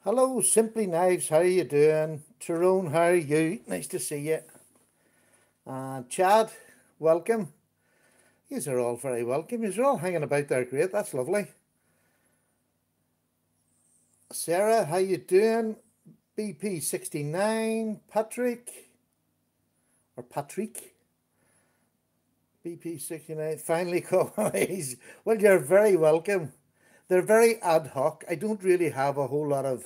Hello, Simply Knives. How are you doing? Tyrone, how are you? Nice to see you. Chad, welcome. Yous are all very welcome. Yous are all hanging about there. Great. That's lovely. Sarah, how you doing? BP69. Patrick or Patrick. BP69. Finally caught my eyes. Well, you're very welcome. They're very ad hoc. I don't really have a whole lot of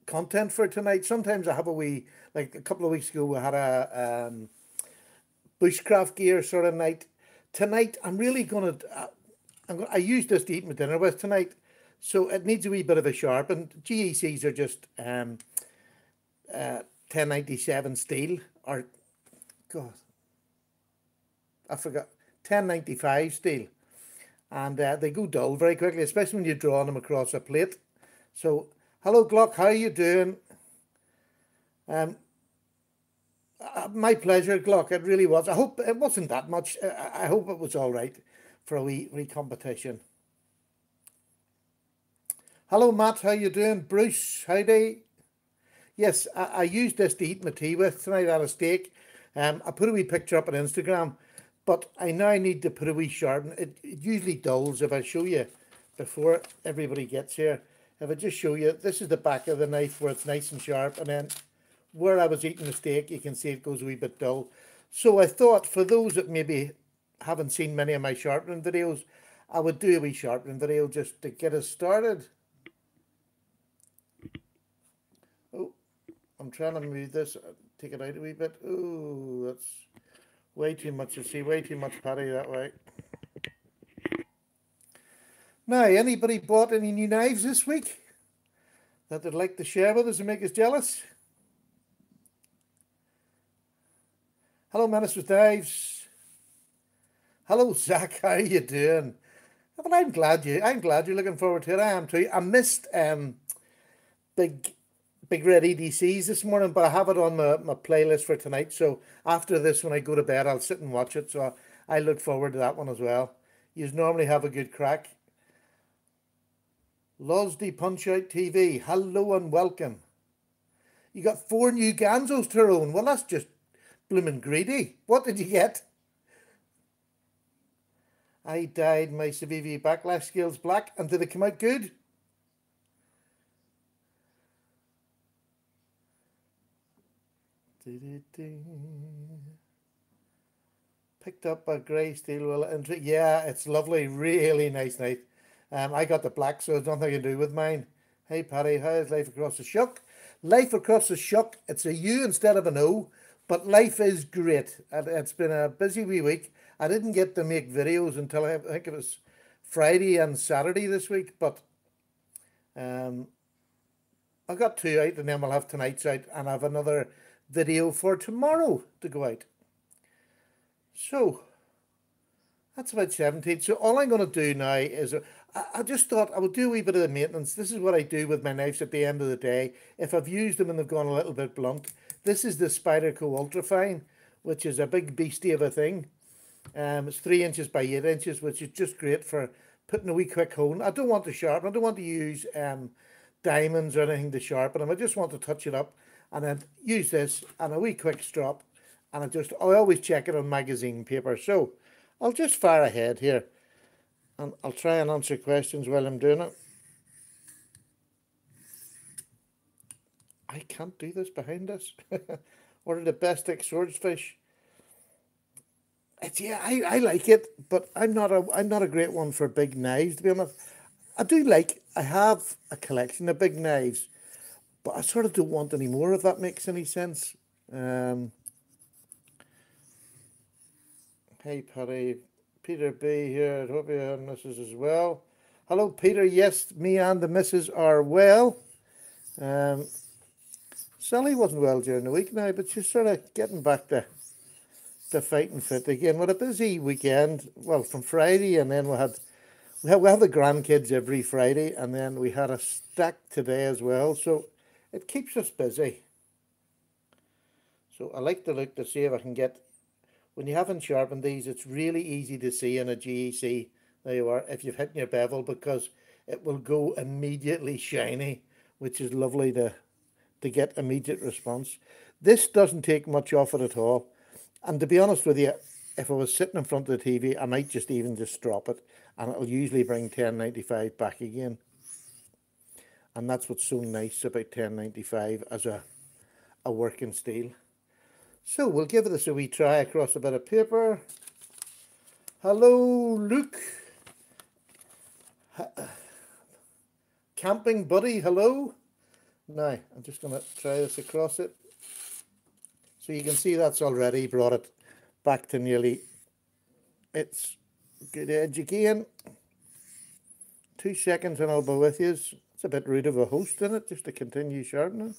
content for tonight. Sometimes I have a wee, like a couple of weeks ago, we had a bushcraft gear sort of night. Tonight, I'm really gonna. I use this to eat my dinner with tonight, so it needs a wee bit of a sharpen. GECs are just 1097 steel, or God, I forgot, 1095 steel, and they go dull very quickly, especially when you're drawing them across a plate. So, hello, Glock. How are you doing? Um, my pleasure, Glock. It really was. I hope it wasn't that much. I hope it was all right for a wee competition. Hello, Matt. How you doing? Bruce, howdy. Yes, I used this to eat my tea with tonight. I had a steak. I put a wee picture up on Instagram, but I now need to put a wee sharpen. It usually dulls if I show you before everybody gets here. If I just show you, this is the back of the knife where it's nice and sharp, and then where I was eating the steak, you can see it goes a wee bit dull. So I thought for those that maybe haven't seen many of my sharpening videos, I would do a wee sharpening video just to get us started. Oh, I'm trying to move this, take it out a wee bit. Oh, that's way too much to see, way too much Paddy that way. Now, anybody bought any new knives this week that they'd like to share with us and make us jealous? Hello, Menace with Knives. Hello, Zach. How are you doing? Well, I'm glad you're looking forward to it. I am too. I missed big big red EDCs this morning, but I have it on my playlist for tonight. So after this, when I go to bed, I'll sit and watch it. So I look forward to that one as well. You normally have a good crack. Losdy Punch Out TV. Hello and welcome. You got 4 new Ganzos, Tyrone. Well, that's just blooming greedy. What did you get? I dyed my Civivi backlash scales black, and did they come out good? Picked up a grey steel will, and yeah, it's lovely, really nice knife. I got the black, so there's nothing I can do with mine. Hey Paddy, how's life across the shuck? Life across the shuck. It's a U instead of an O, but life is great. It's been a busy wee week. I didn't get to make videos until I think it was Friday and Saturday this week, but um, I got 2 out, and then we'll have tonight's out, and I have another video for tomorrow to go out. So that's about 17. So all I'm going to do now is I just thought I would do a wee bit of the maintenance. This is what I do with my knives at the end of the day. If I've used them and they've gone a little bit blunt, this is the Spyderco Ultrafine, which is a big beastie of a thing. It's 3 inches by 8 inches, which is just great for putting a wee quick hone. I don't want to sharpen. I don't want to use diamonds or anything to sharpen them. I just want to touch it up and then use this and a wee quick strop. And I always check it on magazine paper. So I'll just fire ahead here, and I'll try and answer questions while I'm doing it. I can't do this behind us. Ordered the best swordfish. Yeah, I like it, but I'm not a great one for big knives, to be honest. I have a collection of big knives, but I sort of don't want any more, if that makes any sense. Hey Paddy, Peter B here. I hope you and Mrs. as well. Hello Peter. Yes, me and the Missus are well. Sally wasn't well during the week now, but she's sort of getting back to fighting fit again. We had a busy weekend. Well, from Friday, and then we have the grandkids every Friday, and then we had a stack today as well. So it keeps us busy. So I like to look to see if I can get. When you haven't sharpened these, it's really easy to see in a GEC, there you are, if you've hit your bevel, because it will go immediately shiny which is lovely to get immediate response. This doesn't take much off it at all. And to be honest with you, if I was sitting in front of the TV, I might just drop it, and it'll usually bring 1095 back again. And that's what's so nice about 1095 as a working steel. So we'll give this a wee try across a bit of paper. Hello, Luke. Camping buddy, hello. Now, I'm just going to try this across it. So you can see that's already brought it back to nearly its good edge again. 2 seconds and I'll be with you. It's a bit rude of a host, isn't it, just to continue sharpening.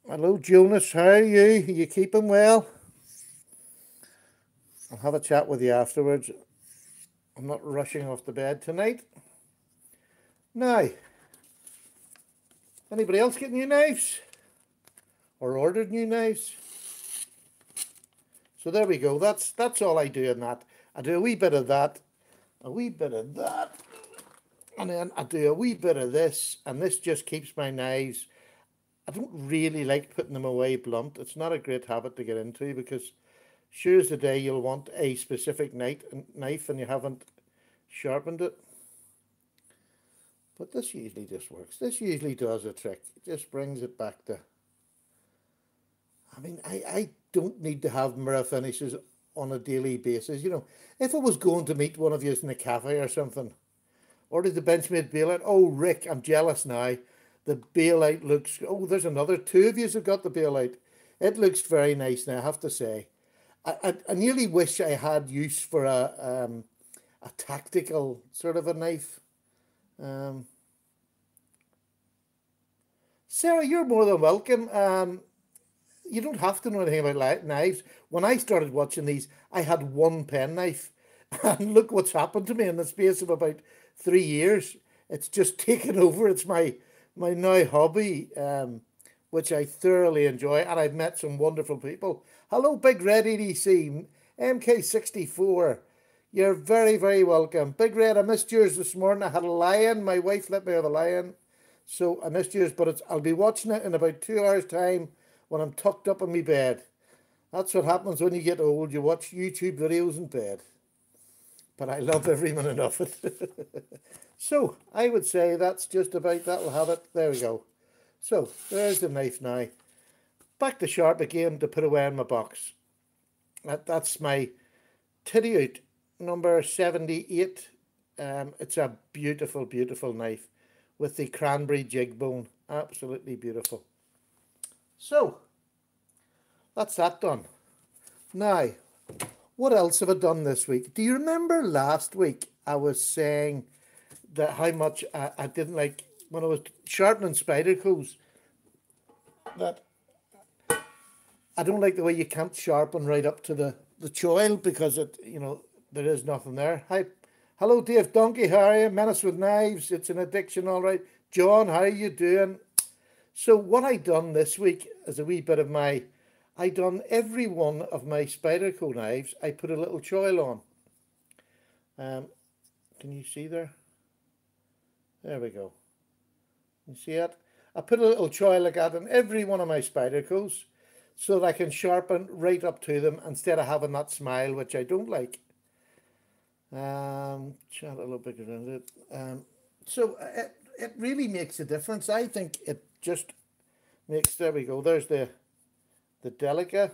Hello, Jonas. How are you? Are you keeping well? I'll have a chat with you afterwards. I'm not rushing off the bed tonight. Now, anybody else get new knives? Or ordered new knives? So there we go. That's all I do in that. I do a wee bit of that, a wee bit of that, and then I do a wee bit of this, and this just keeps my knives. I don't really like putting them away blunt. It's not a great habit to get into, because sure as the day you'll want a specific knife and you haven't sharpened it. But this usually just works. This usually does a trick. It just brings it back to... I mean, I don't need to have mirror finishes on a daily basis. You know, if I was going to meet one of you in a cafe or something, or did the Benchmade bailout? Oh, Rick, I'm jealous now. The bailout looks... Oh, there's another 2 of you who've got the bailout. It looks very nice now, I have to say. I nearly wish I had use for a tactical sort of a knife. Sarah, you're more than welcome. You don't have to know anything about knives. When I started watching these, I had one penknife. And look what's happened to me in the space of about 3 years. It's just taken over. It's my now hobby, which I thoroughly enjoy. And I've met some wonderful people. Hello, Big Red EDC, MK64. You're very, very welcome. Big Red, I missed yours this morning. I had a lion. My wife let me have a lion. So I missed yours, but I'll be watching it in about 2 hours' time when I'm tucked up in my bed. That's what happens when you get old. You watch YouTube videos in bed. But I love every minute of it. So I would say that's just about, that'll have it. There we go. So there's the knife now. Back to sharp again to put away in my box. That's my titty out number 78. It's a beautiful, beautiful knife with the cranberry jig bone. Absolutely beautiful. So that's that done. Now, what else have I done this week? Do you remember last week I was saying that how much I didn't like when I was sharpening Spydercos, that I don't like the way you can't sharpen right up to the choil because it, you know, there is nothing there. Hi, hello Dave Donkey, how are you? Menace with Knives, it's an addiction, all right. John, how are you doing? So what I done this week is a wee bit of my, I done every one of my Spyderco knives, I put a little choil on. Can you see there? There we go. You see it? I put a little choil like that on every one of my Spydercos so that I can sharpen right up to them instead of having that smile, which I don't like. Chat a little bit around it. So it really makes a difference. I think it just makes, there we go, there's the Delica.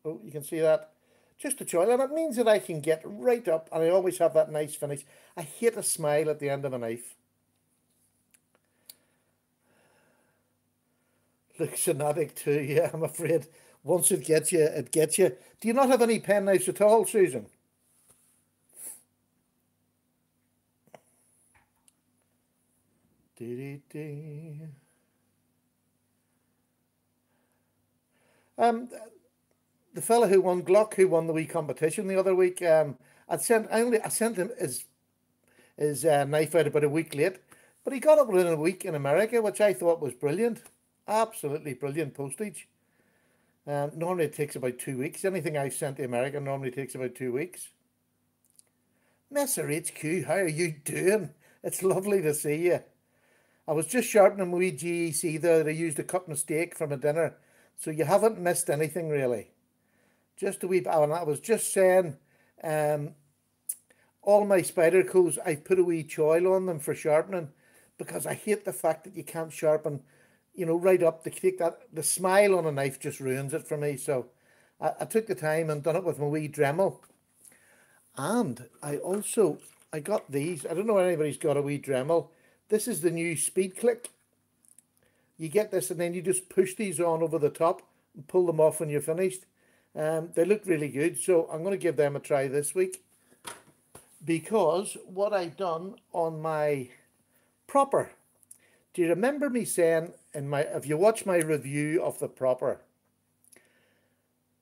Oh, you can see that. Just a choil, and it means that I can get right up, and I always have that nice finish. I hate a smile at the end of a knife. Looks an addict too, yeah, I'm afraid. Once it gets you, it gets you. Do you not have any pen knives at all, Susan? The fella who won Glock, who won the wee competition the other week, I sent him his knife out about a week late, but he got it within a week in America, which I thought was brilliant. Absolutely brilliant postage. Normally it takes about 2 weeks. Anything I've sent to America normally takes about 2 weeks. Messer HQ, how are you doing? It's lovely to see you. I was just sharpening my wee GEC there that I used to cut my steak from a dinner, so you haven't missed anything really. Just a wee bit, and I was just saying, um, all my spider coals, I put a wee choil on them for sharpening because I hate the fact that you can't sharpen, right up to take that. The smile on a knife just ruins it for me. So I took the time and done it with my wee Dremel. And I got these. I don't know if anybody's got a wee Dremel. This is the new Speed Click. You get this and then you just push these on over the top and pull them off when you're finished. They look really good. So I'm going to give them a try this week. Because what I done on my Proper, do you remember me saying if you watch my review of the Proper,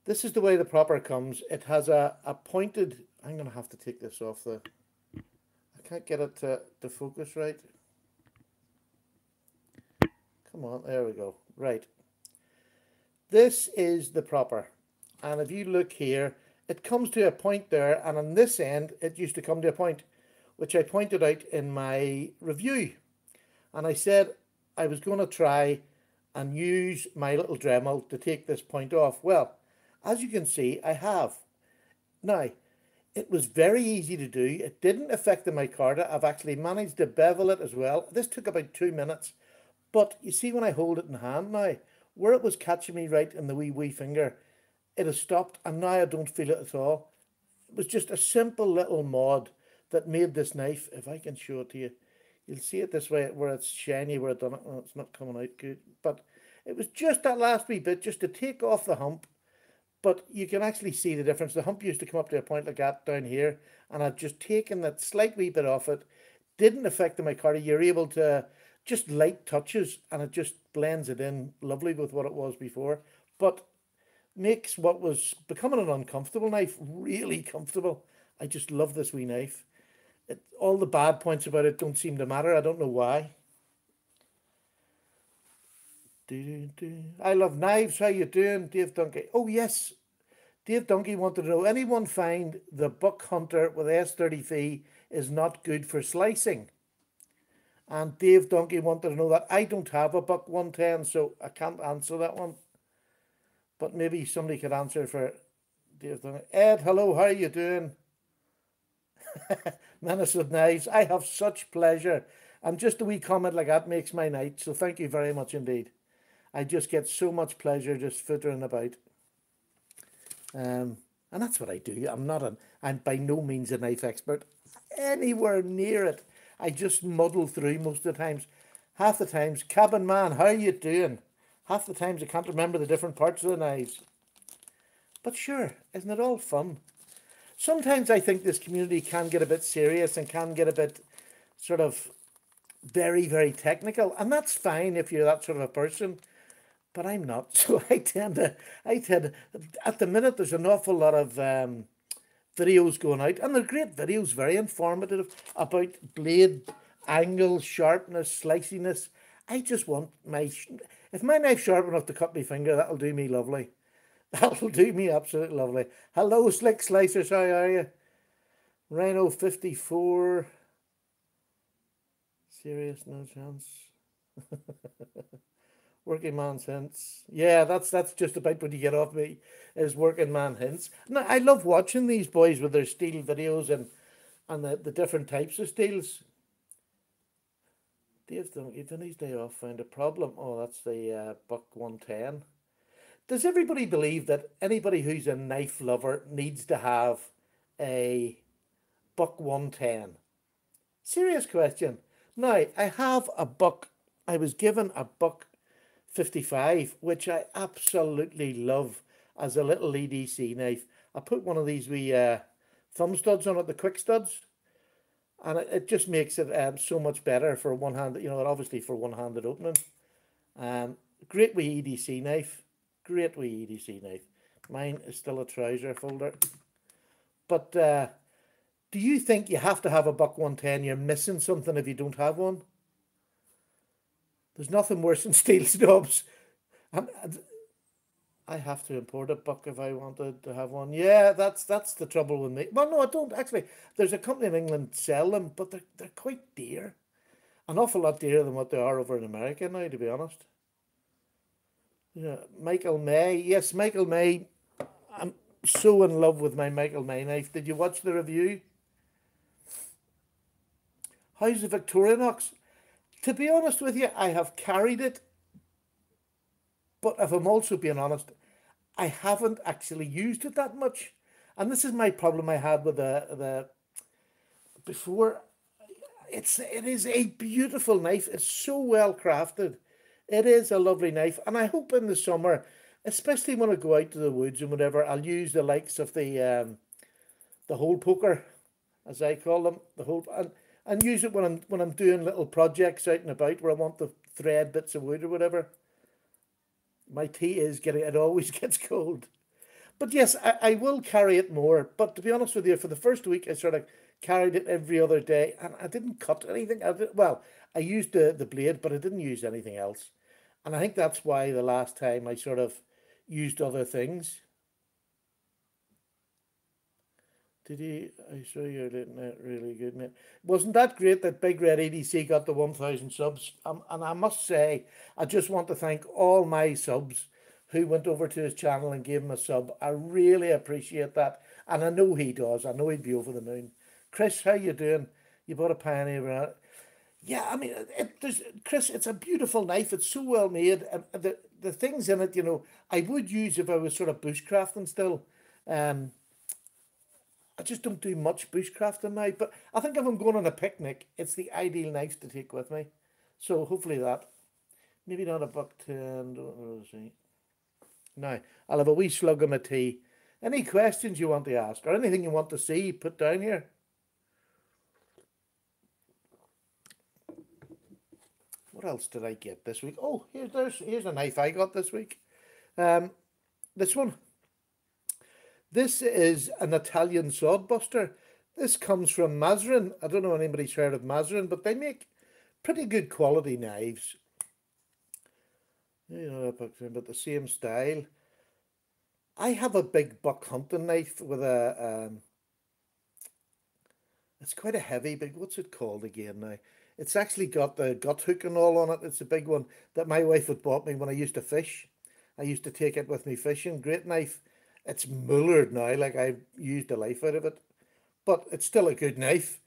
this is the way the Proper comes. It has a pointed, I'm going to have to take this off I can't get it to focus right. Come on, there we go. Right. This is the Proper. And if you look here, it comes to a point there, and on this end, it used to come to a point, which I pointed out in my review. And I said I was going to try and use my little Dremel to take this point off. Well, as you can see, I have. Now, it was very easy to do. It didn't affect the micarta. I've actually managed to bevel it as well. This took about 2 minutes. But you see when I hold it in hand now, where it was catching me right in the wee finger, it has stopped and now I don't feel it at all. It was just a simple little mod that made this knife. If I can show it to you, you'll see it this way where it's shiny where I've done it. Oh, it's not coming out good. But it was just that last wee bit just to take off the hump. But you can actually see the difference. The hump used to come up to a point like that down here, and I've just taken that slight wee bit off it. Didn't affect the micarta. You're able to just light touches and it just blends it in lovely with what it was before. But makes what was becoming an uncomfortable knife really comfortable. I just love this wee knife. All the bad points about it don't seem to matter. I don't know why. I love knives. How you doing, Dave Donkey? Oh yes, Dave Donkey wanted to know, anyone find the Buck Hunter with S30V is not good for slicing? And Dave Donkey wanted to know that. I don't have a Buck 110, so I can't answer that one. But maybe somebody could answer for Dave Donkey. Ed, hello, how are you doing? Menace with Knives. I have such pleasure. And just a wee comment like that makes my night. So thank you very much indeed. I just get so much pleasure just fiddling about. And that's what I do. I'm by no means a knife expert. Anywhere near it. I just muddle through most of the times. Half the times, cabin man, how are you doing? Half the times I can't remember the different parts of the knives. But sure, isn't it all fun? Sometimes I think this community can get a bit serious and can get a bit sort of very, very technical. And that's fine if you're that sort of a person. But I'm not. So I tend to, at the minute, there's an awful lot of videos going out. And they're great videos, very informative about blade angle, sharpness, sliciness. I just want if my knife's sharp enough to cut my finger, that'll do me lovely. That'll do me absolutely lovely. Hello, Slick Slicers, how are you? Rhino 54. Serious, no chance. Working man's hints. Yeah, that's just about what you get off me, is working man hints. Now, I love watching these boys with their steel videos and the different types of steels. Dave Donkey, Vinny's day off found a problem. Oh, that's the Buck 110. Does everybody believe that anybody who's a knife lover needs to have a Buck 110? Serious question. Now, I have a Buck, I was given a Buck 55, which I absolutely love as a little EDC knife. I put one of these wee thumb studs on it, the quick studs, and it just makes it so much better for one-handed, obviously for one-handed opening. Great wee EDC knife. Great wee EDC knife. Mine is still a trouser folder. But do you think you have to have a Buck 110? You're missing something if you don't have one? There's nothing worse than steel snobs. I have to import a buck if I wanted to have one. Yeah, that's the trouble with me. Well, no, I don't actually. There's a company in England sell them, but they're quite dear. An awful lot dearer than what they are over in America now, to be honest. Yeah, Michael May. Yes, Michael May. I'm so in love with my Michael May knife. Did you watch the review? How's the Victorinox? To be honest with you, I have carried it, but if I'm also being honest, I haven't actually used it that much. And this is my problem I had with the before. It is a beautiful knife. It's so well crafted. It is a lovely knife, and I hope in the summer, especially when I go out to the woods and whatever, I'll use the likes of the hole poker, as I call them, the hole, and use it when I'm doing little projects out and about where I want to thread bits of wood or whatever. My tea is getting it always gets cold. But yes, I will carry it more. But to be honest with you, for the first week, I sort of carried it every other day, and I didn't cut anything. Well, I used the blade, but I didn't use anything else. And I think that's why the last time I sort of used other things. Did he? I saw you're letting it really good, mate. Wasn't that great that Big Red EDC got the 1,000 subs? And I must say, I just want to thank all my subs who went over to his channel and gave him a sub. I really appreciate that, and I know he does. I know he'd be over the moon. Chris, how you doing? You bought a pioneer around. Yeah, I mean, there's Chris. It's a beautiful knife. It's so well made, and the things in it, I would use if I was sort of bushcrafting still. Um, I just don't do much bushcrafting now, but I think if I'm going on a picnic, it's the ideal knife to take with me. So hopefully that. Maybe not a buck ten. Don't know. See. Now, I'll have a wee slug of my tea. Any questions you want to ask or anything you want to see, put down here. What else did I get this week? Oh, here's a knife I got this week. Um, this one. This is an Italian sodbuster. This comes from Mazarin. I don't know if anybody's heard of Mazarin, but they make pretty good quality knives. But the same style. I have a big buck hunting knife with it's quite a heavy big, what's it called again now? It's actually got the gut hook and all on it. It's a big one that my wife had bought me when I used to fish. I used to take it with me fishing. Great knife. It's mullered now, like I've used the life out of it. But it's still a good knife.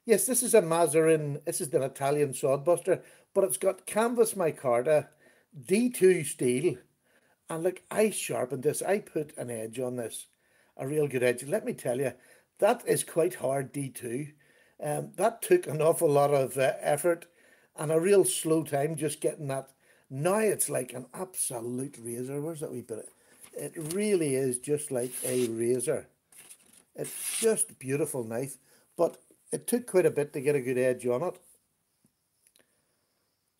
Yes, this is a Mazarin. This is an Italian sodbuster, but it's got canvas micarta, D2 steel, and look, I sharpened this. I put an edge on this, a real good edge. Let me tell you, that is quite hard D2. That took an awful lot of effort and a real slow time just getting that. Now it's like an absolute razor. Where's that wee bit? It really is just like a razor. It's just a beautiful knife, but it took quite a bit to get a good edge on it.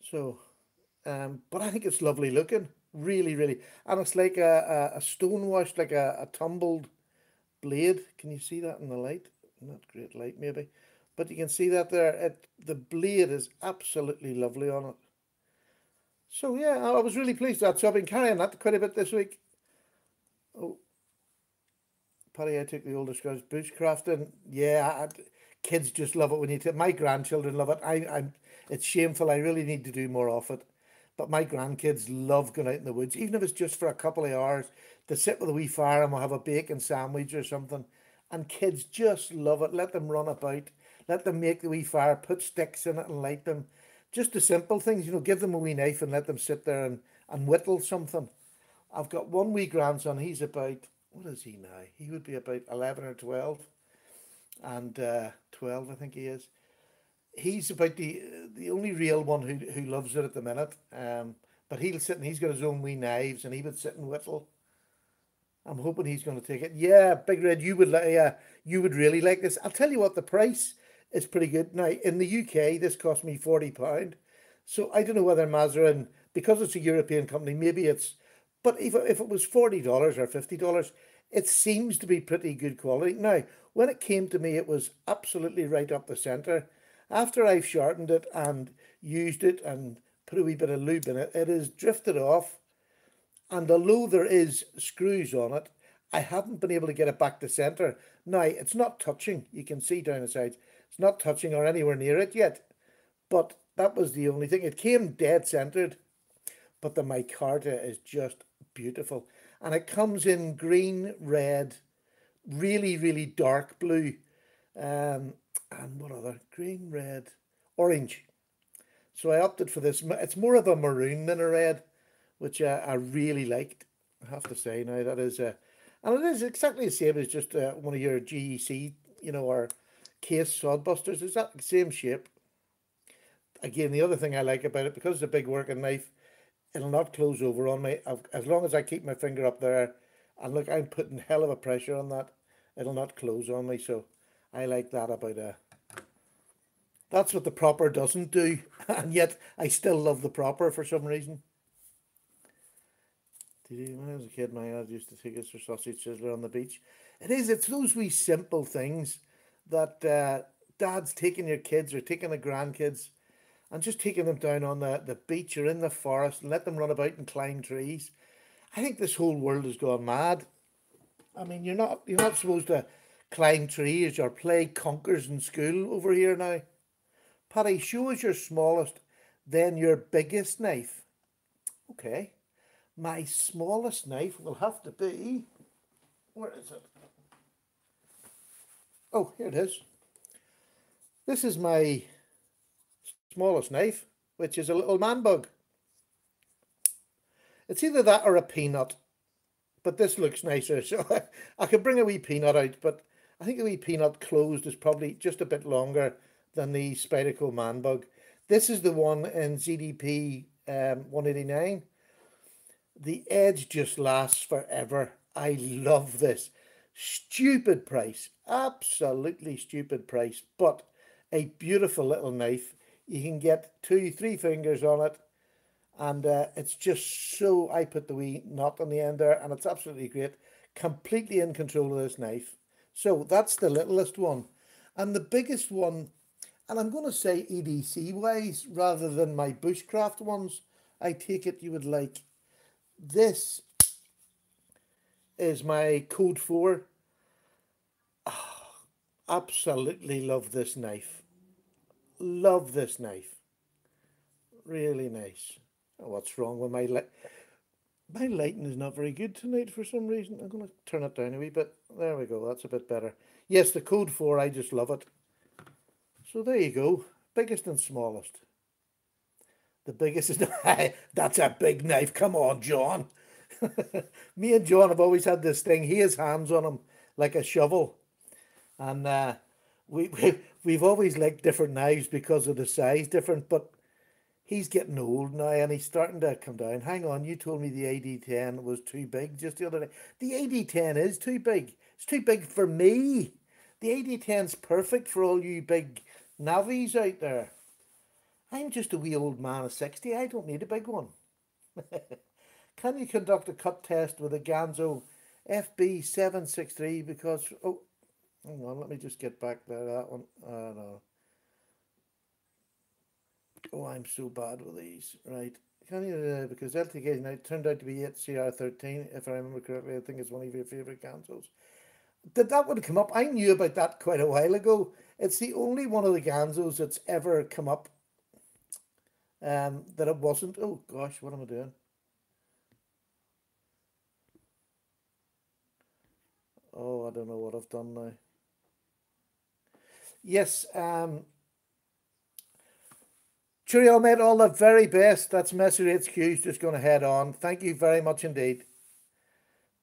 So, but I think it's lovely looking, really, really. And it's like a stone washed, like a tumbled blade. Can you see that in the light? Not great light, maybe. But you can see that there. The blade is absolutely lovely on it. So, yeah, I was really pleased with that. So I've been carrying that quite a bit this week. Oh, Paddy, I took the older guys bushcrafting. Yeah, kids just love it when you take. My grandchildren love it. It's shameful. I really need to do more of it. But my grandkids love going out in the woods, even if it's just for a couple of hours. To sit with a wee fire and we'll have a bacon sandwich or something. And kids just love it. Let them run about. Let them make the wee fire. Put sticks in it and light them. Just the simple things, give them a wee knife and let them sit there and whittle something. I've got one wee grandson. He's about, what is he now? He would be about 11 or 12. And 12, I think he is. He's about the only real one who loves it at the minute. But he'll sit and he's got his own wee knives and he would sit and whittle. I'm hoping he's going to take it. Yeah, Big Red, you would really like this. I'll tell you what, the price is pretty good. Now, in the UK, this cost me £40. So I don't know whether Mazarin, because it's a European company, maybe it's, but if it was $40 or $50, it seems to be pretty good quality. Now, when it came to me, it was absolutely right up the centre. After I've sharpened it and used it and put a wee bit of lube in it, it has drifted off. And although there is screws on it, I haven't been able to get it back to centre. Now, it's not touching. You can see down the sides. It's not touching or anywhere near it yet. But that was the only thing. It came dead centered, but the micarta is just beautiful. And it comes in green, red, really, really dark blue, and what other? Green, red, orange. So I opted for this. It's more of a maroon than a red, which I really liked. I have to say now that is and it is exactly the same as just one of your GEC, or case sodbusters. It's that same shape. Again, the other thing I like about it, because it's a big working knife, it'll not close over on me. As long as I keep my finger up there, and look, I'm putting hell of a pressure on that, it'll not close on me. So I like that about that's what the proper doesn't do, and yet I still love the proper for some reason. When I was a kid, my dad used to take us for sausage sizzler on the beach. It's those wee simple things that dad's taking your kids or taking the grandkids and just taking them down on the beach or in the forest and let them run about and climb trees. I think this whole world has gone mad. I mean, you're not supposed to climb trees or play conkers in school over here now. Paddy, show us your smallest, then your biggest knife. Okay. My smallest knife will have to be... Where is it? Oh, here it is. This is my smallest knife, which is a little man bug. It's either that or a peanut, but this looks nicer. So I could bring a wee peanut out, but I think a wee peanut closed is probably just a bit longer than the Spyderco man bug. This is the one in ZDP 189. The edge just lasts forever. I love this. Stupid price. Absolutely stupid price. But a beautiful little knife. You can get 2-3 fingers on it. And it's just so... I put the wee knot on the end there. And it's absolutely great. Completely in control of this knife. So that's the littlest one. And the biggest one... And I'm going to say EDC wise rather than my bushcraft ones. I take it you would like... This is my Code 4. Oh, absolutely love this knife. Love this knife. Really nice. Oh, what's wrong with my light? My lighting is not very good tonight for some reason. I'm going to turn it down a wee bit. There we go. That's a bit better. Yes, the Code 4. I just love it. So there you go. Biggest and smallest. The biggest is... That's a big knife. Come on, John. Me and John have always had this thing. He has hands on him like a shovel. And we've always liked different knives because of the size different. But he's getting old now and he's starting to come down. Hang on, you told me the AD10 was too big just the other day. The AD10 is too big. It's too big for me. The AD10's perfect for all you big navies out there. I'm just a wee old man of 60. I don't need a big one. Can you conduct a cut test with a Ganzo FB763 because... Oh, hang on, let me just get back there. That one. No. Oh, I'm so bad with these. Right. Can you... because LTK now turned out to be 8CR13, if I remember correctly. I think it's one of your favourite Ganzos. Did that one come up? I knew about that quite a while ago. It's the only one of the Ganzos that's ever come up. That it wasn't. Oh gosh, what am I doing? Oh, I don't know what I've done now. Yes, cheerio, mate. All the very best. That's Messer HQ's just going to head on. Thank you very much indeed.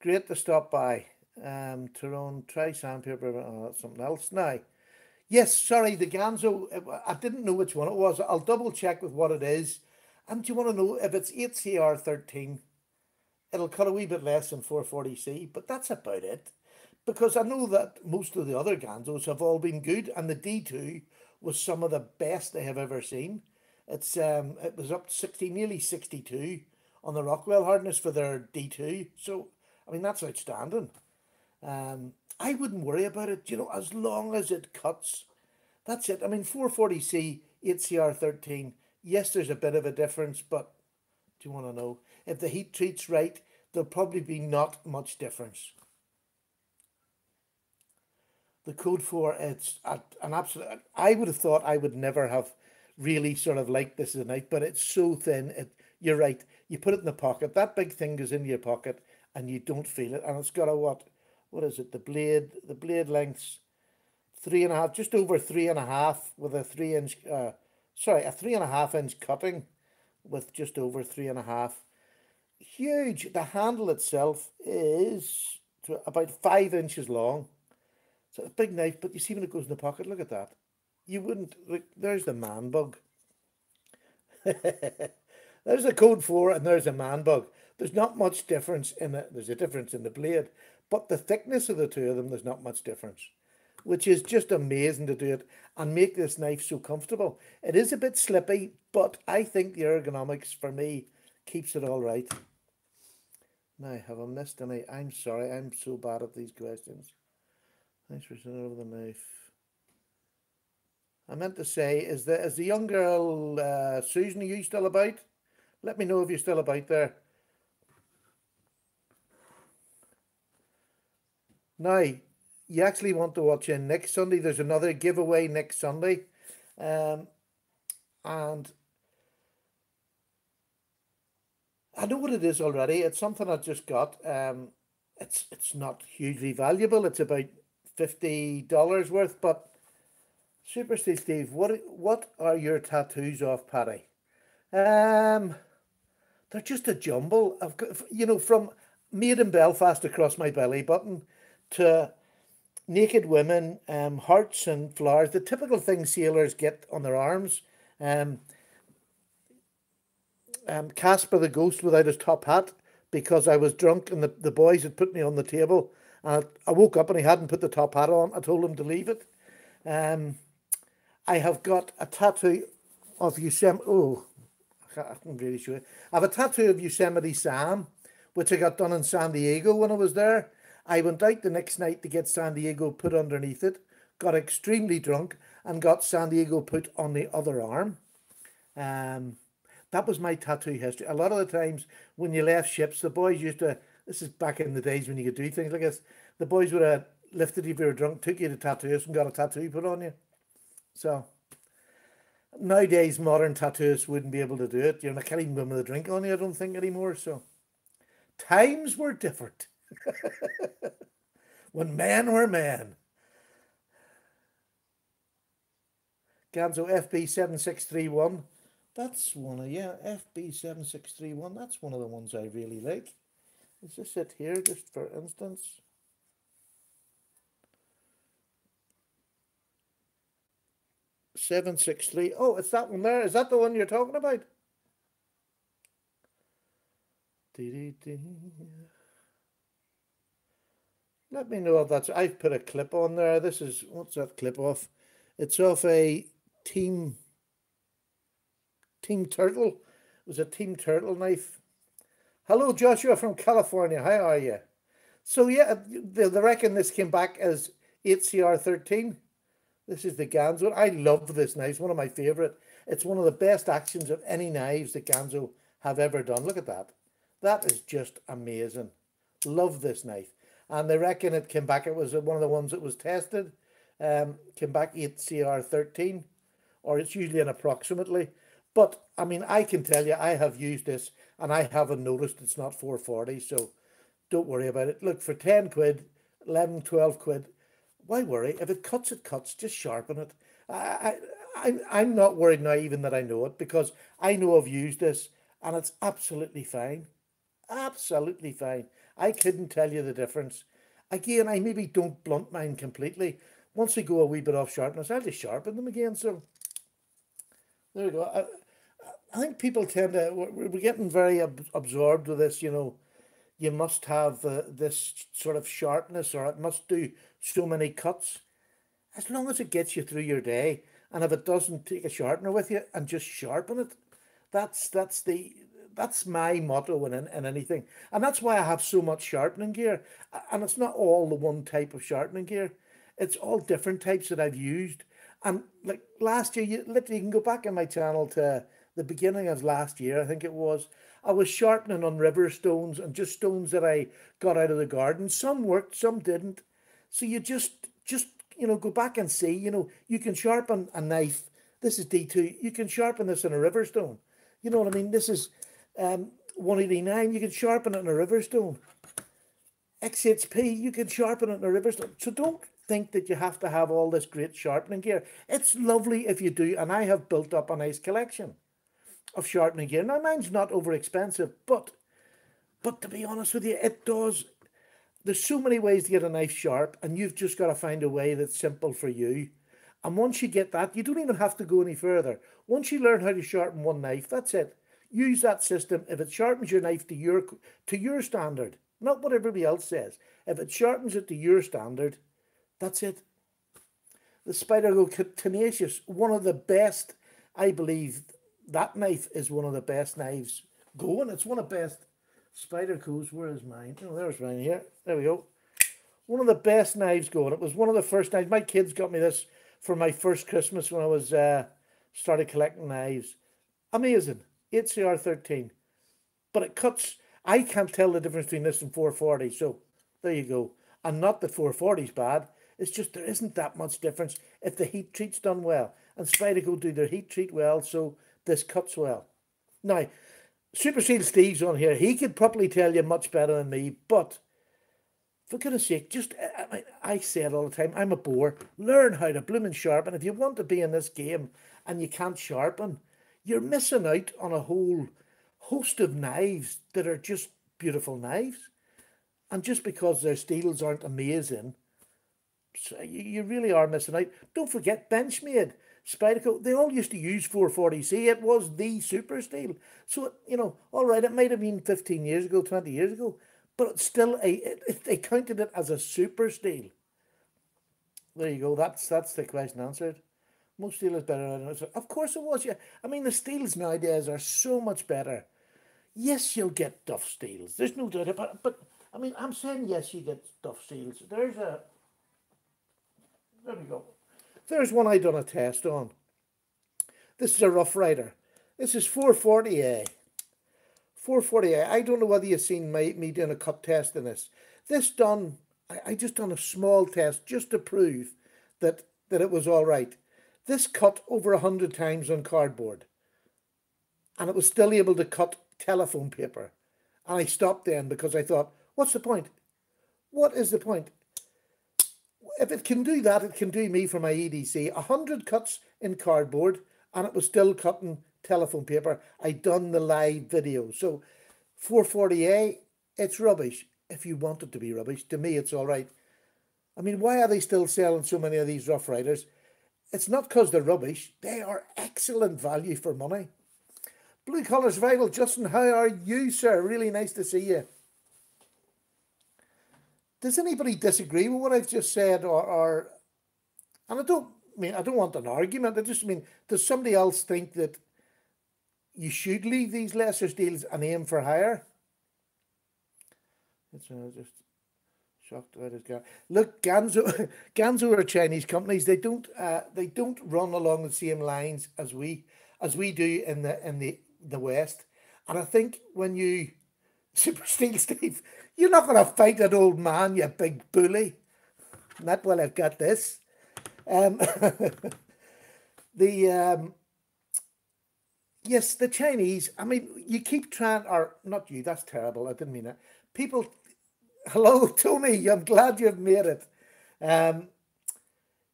Great to stop by. Tyrone, try sandpaper. Oh, that's something else now. Yes, sorry, the Ganzo. I didn't know which one it was. I'll double check with what it is. And do you want to know if it's 8CR13? It'll cut a wee bit less than 440C, but that's about it. Because I know that most of the other Ganzos have all been good, and the D2 was some of the best I have ever seen. It was up to 60, nearly 62 on the Rockwell hardness for their D2. So, I mean, that's outstanding. I wouldn't worry about it, as long as it cuts. That's it. I mean, 440C, 8CR13, yes, there's a bit of a difference, but do you want to know? If the heat treat's right, there'll probably be not much difference. The Code 4, it's an absolute. I would have thought I would never have really sort of liked this as a knife, but it's so thin. You're right. You put it in the pocket. That big thing goes in your pocket, and you don't feel it. And it's got a what? What is it? The blade length's 3.5, just over 3.5, with a 3 inch. Sorry, a 3.5 inch cutting, with just over 3.5. Huge. The handle itself is about 5 inches long. So a big knife, but you see when it goes in the pocket, look at that. You wouldn't look. There's the man bug. There's a Code 4 and there's a man bug. There's not much difference in it. There's a difference in the blade, but the thickness of the two of them, there's not much difference, which is just amazing to do it and make this knife so comfortable. It is a bit slippy, but I think the ergonomics for me keeps it all right. Now, have I missed any? I'm sorry, I'm so bad at these questions. Thanks for sending over the knife. I meant to say, is the young girl Susan, are you still about? Let me know if you're still about there. Now, you actually want to watch in next Sunday. There's another giveaway next Sunday. Um, and I know what it is already. It's something I just got. It's not hugely valuable. It's about $50 worth. But Super Steve, what are your tattoos of, Paddy? Um, they're just a jumble. I've got, from made in Belfast across my belly button to naked women, hearts and flowers, the typical things sailors get on their arms. Um, Casper the ghost without his top hat, because I was drunk and the boys had put me on the table. And I woke up and he hadn't put the top hat on. I told him to leave it. Um, I have got a tattoo of Yosemite. Oh, I'm really sure. I have a tattoo of Yosemite Sam, which I got done in San Diego when I was there. I went out the next night to get San Diego put underneath it, got extremely drunk, and got San Diego put on the other arm. Um, that was my tattoo history. A lot of the times when you left ships, the boys used to, this is back in the days when you could do things like this, the boys would have lifted you if you were drunk, took you to tattoos and got a tattoo put on you. So nowadays, modern tattooists wouldn't be able to do it. You know, I can't even go with a drink on you, I don't think, anymore. So times were different when men were men. Ganzo FB7631. That's one of, yeah, FB7631. That's one of the ones I really like. Is this it here, just for instance? Seven six three. Oh, it's that one there. Is that the one you're talking about? Let me know if that's. I've put a clip on there. This is, what's that clip off? It's off a Team Turtle. It was a Team Turtle knife. Hello, Joshua from California. How are you? So yeah, they reckon this came back as 8CR13. This is the Ganzo. I love this knife. It's one of my favourite. It's one of the best actions of any knives that Ganzo have ever done. Look at that. That is just amazing. Love this knife. And they reckon it came back. It was one of the ones that was tested. Came back 8CR13, or it's usually an approximately. But I mean, I can tell you, I have used this and I haven't noticed it's not 440. So don't worry about it. Look, for 10 quid, 11, 12 quid, why worry? If it cuts, it cuts. Just sharpen it. I'm not worried now, even that I know it, because I know I've used this and it's absolutely fine. Absolutely fine. I couldn't tell you the difference. Again, I maybe don't blunt mine completely. Once they go a wee bit off sharpness, I'll just sharpen them again. So there we go. I think people tend to, we're getting very absorbed with this, you must have this sort of sharpness, or it must do so many cuts. As long as it gets you through your day, and if it doesn't, take a sharpener with you and just sharpen it. That's my motto in anything, and that's why I have so much sharpening gear. And it's not all the one type of sharpening gear; it's all different types that I've used. And like last year, you literally can go back on my channel to the beginning of last year, I think it was. I was sharpening on river stones and just stones that I got out of the garden. Some worked, some didn't. So you just go back and see. You can sharpen a knife. This is D2. You can sharpen this on a river stone. You know what I mean? This is 189. You can sharpen it on a river stone. XHP, you can sharpen it in a river stone. So don't think that you have to have all this great sharpening gear. It's lovely if you do, and I have built up a nice collection of sharpening gear. Now, mine's not over expensive, but to be honest with you, it does. There's so many ways to get a knife sharp, and you've just got to find a way that's simple for you. And once you get that, you don't even have to go any further. Once you learn how to sharpen one knife, that's it. Use that system. If it sharpens your knife to your standard, not what everybody else says. If it sharpens it to your standard, that's it. The Spyderco Tenacious, one of the best, I believe, that knife is one of the best knives going. It's one of the best Spyderco's. Where is mine? Oh, there's mine here. There we go. One of the best knives going. It was one of the first knives. My kids got me this for my first Christmas when I was started collecting knives. Amazing. 8CR13. But it cuts. I can't tell the difference between this and 440. So there you go. And not that 440 is bad. It's just there isn't that much difference if the heat treat's done well. And Spyderco do their heat treat well, so this cuts well. Now, Super Seal Steve's on here. He could probably tell you much better than me, but for goodness sake, I say it all the time, I'm a bore. Learn how to blooming sharpen. If you want to be in this game and you can't sharpen, you're missing out on a whole host of knives that are just beautiful knives. And just because their steels aren't amazing, so you really are missing out. Don't forget Benchmade, Spyderco, they all used to use 440C. It was the super steel. So, all right, it might have been 15 years ago, 20 years ago, but it's still, they counted it as a super steel. There you go. That's the question answered. Most steel is better than others. Of course it was, yeah. I mean, the steels nowadays are so much better. Yes, you'll get tough steels. There's no doubt about it. But, I mean, I'm saying yes, you get tough steels. There we go. There's one I done a test on. This is a Rough Rider. This is 440A. 440A. I don't know whether you've seen me doing a cut test in this. This done, I just done a small test just to prove that it was all right. This cut over 100 times on cardboard. And it was still able to cut telephone paper. And I stopped then because I thought, what's the point? What is the point? If it can do that, it can do me for my EDC. 100 cuts in cardboard, and it was still cutting telephone paper. I done the live video. So 440A, it's rubbish. If you want it to be rubbish, to me it's all right. I mean, why are they still selling so many of these Rough Riders? It's not because they're rubbish. They are excellent value for money. Blue Collar Survival, Justin, how are you, sir? Really nice to see you. Does anybody disagree with what I've just said, or and I don't want an argument. I just mean, does somebody else think that you should leave these lesser steels and aim for higher? It's just shocked about his guy. Look, Ganzo are Chinese companies. They don't run along the same lines as we do in the West. And I think when you Super Steel Steve, you're not going to fight that old man, you big bully. Not while I've got this. Yes, the Chinese, I mean, you keep trying, or not you, that's terrible, I didn't mean it. People, hello, Tony, I'm glad you've made it.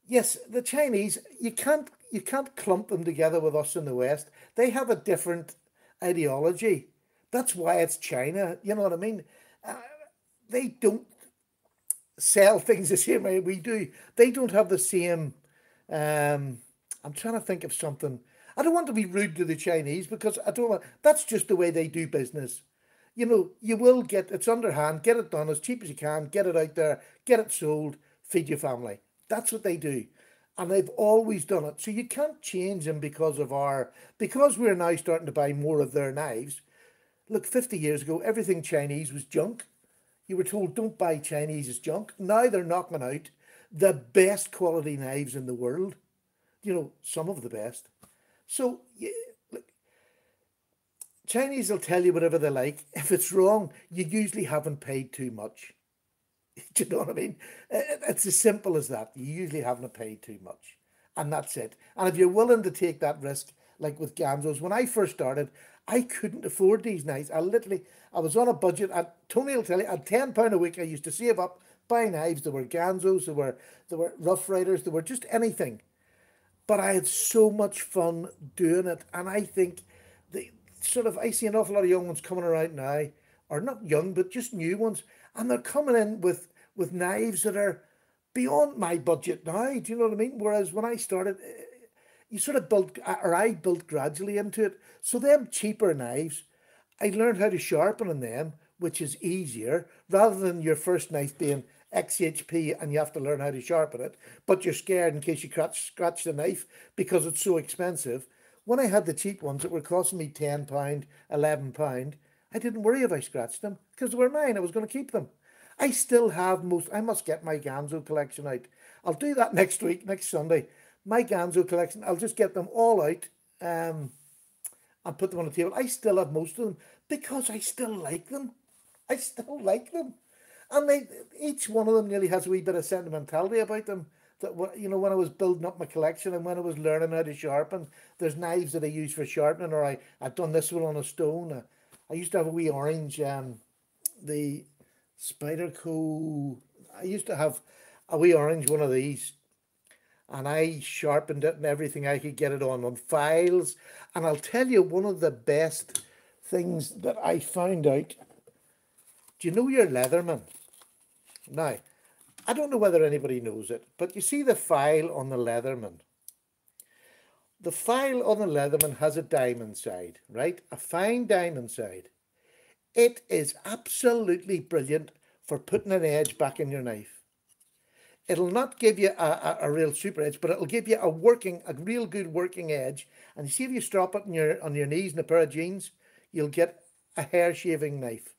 Yes, the Chinese, you can't clump them together with us in the West. They have a different ideology. That's why it's China, you know what I mean? They don't sell things the same way we do. They don't have the same, I'm trying to think of something. I don't want to be rude to the Chinese because that's just the way they do business. You will get, it's underhand, get it done as cheap as you can, get it out there, get it sold, feed your family. That's what they do. And they've always done it. So you can't change them because we're now starting to buy more of their knives. Look, 50 years ago, everything Chinese was junk. You were told, don't buy Chinese, it's junk. Now they're knocking out the best quality knives in the world. Some of the best. So, look, Chinese will tell you whatever they like. If it's wrong, you usually haven't paid too much. Do you know what I mean? It's as simple as that. You usually haven't paid too much. And that's it. And if you're willing to take that risk, like with Ganzos, when I first started, I couldn't afford these knives. I was on a budget. Tony will tell you, at £10 a week, I used to save up, buy knives. There were Ganzos, there were Rough Riders, there were just anything. But I had so much fun doing it. And I think the I see an awful lot of young ones coming around now, or not young, but just new ones, and they're coming in with knives that are beyond my budget now. Do you know what I mean? Whereas when I started, you sort of built, or I built gradually into it. So them cheaper knives, I learned how to sharpen on them, which is easier, rather than your first knife being XHP and you have to learn how to sharpen it, but you're scared in case you scratch the knife because it's so expensive. When I had the cheap ones that were costing me £10, £11, I didn't worry if I scratched them because they were mine. I was going to keep them. I still have most. I must get my Ganzo collection out. I'll do that next week, next Sunday. My Ganzo collection, I'll just get them all out and put them on the table. I still have most of them because I still like them. I still like them. And each one of them nearly has a wee bit of sentimentality about them. That, you know, when I was building up my collection and when I was learning how to sharpen, there's knives that I use for sharpening, or I've done this one on a stone. I used to have a wee orange, the Spyderco. I used to have a wee orange one of these, and I sharpened it and everything I could get it on files. And I'll tell you, one of the best things that I found out. Do you know your Leatherman? Now, I don't know whether anybody knows it, but you see the file on the Leatherman. The file on the Leatherman has a diamond side, right? A fine diamond side. It is absolutely brilliant for putting an edge back in your knife. It'll not give you a real super edge, but it'll give you a real good working edge. And you see, if you strap it on your knees in a pair of jeans, you'll get a hair shaving knife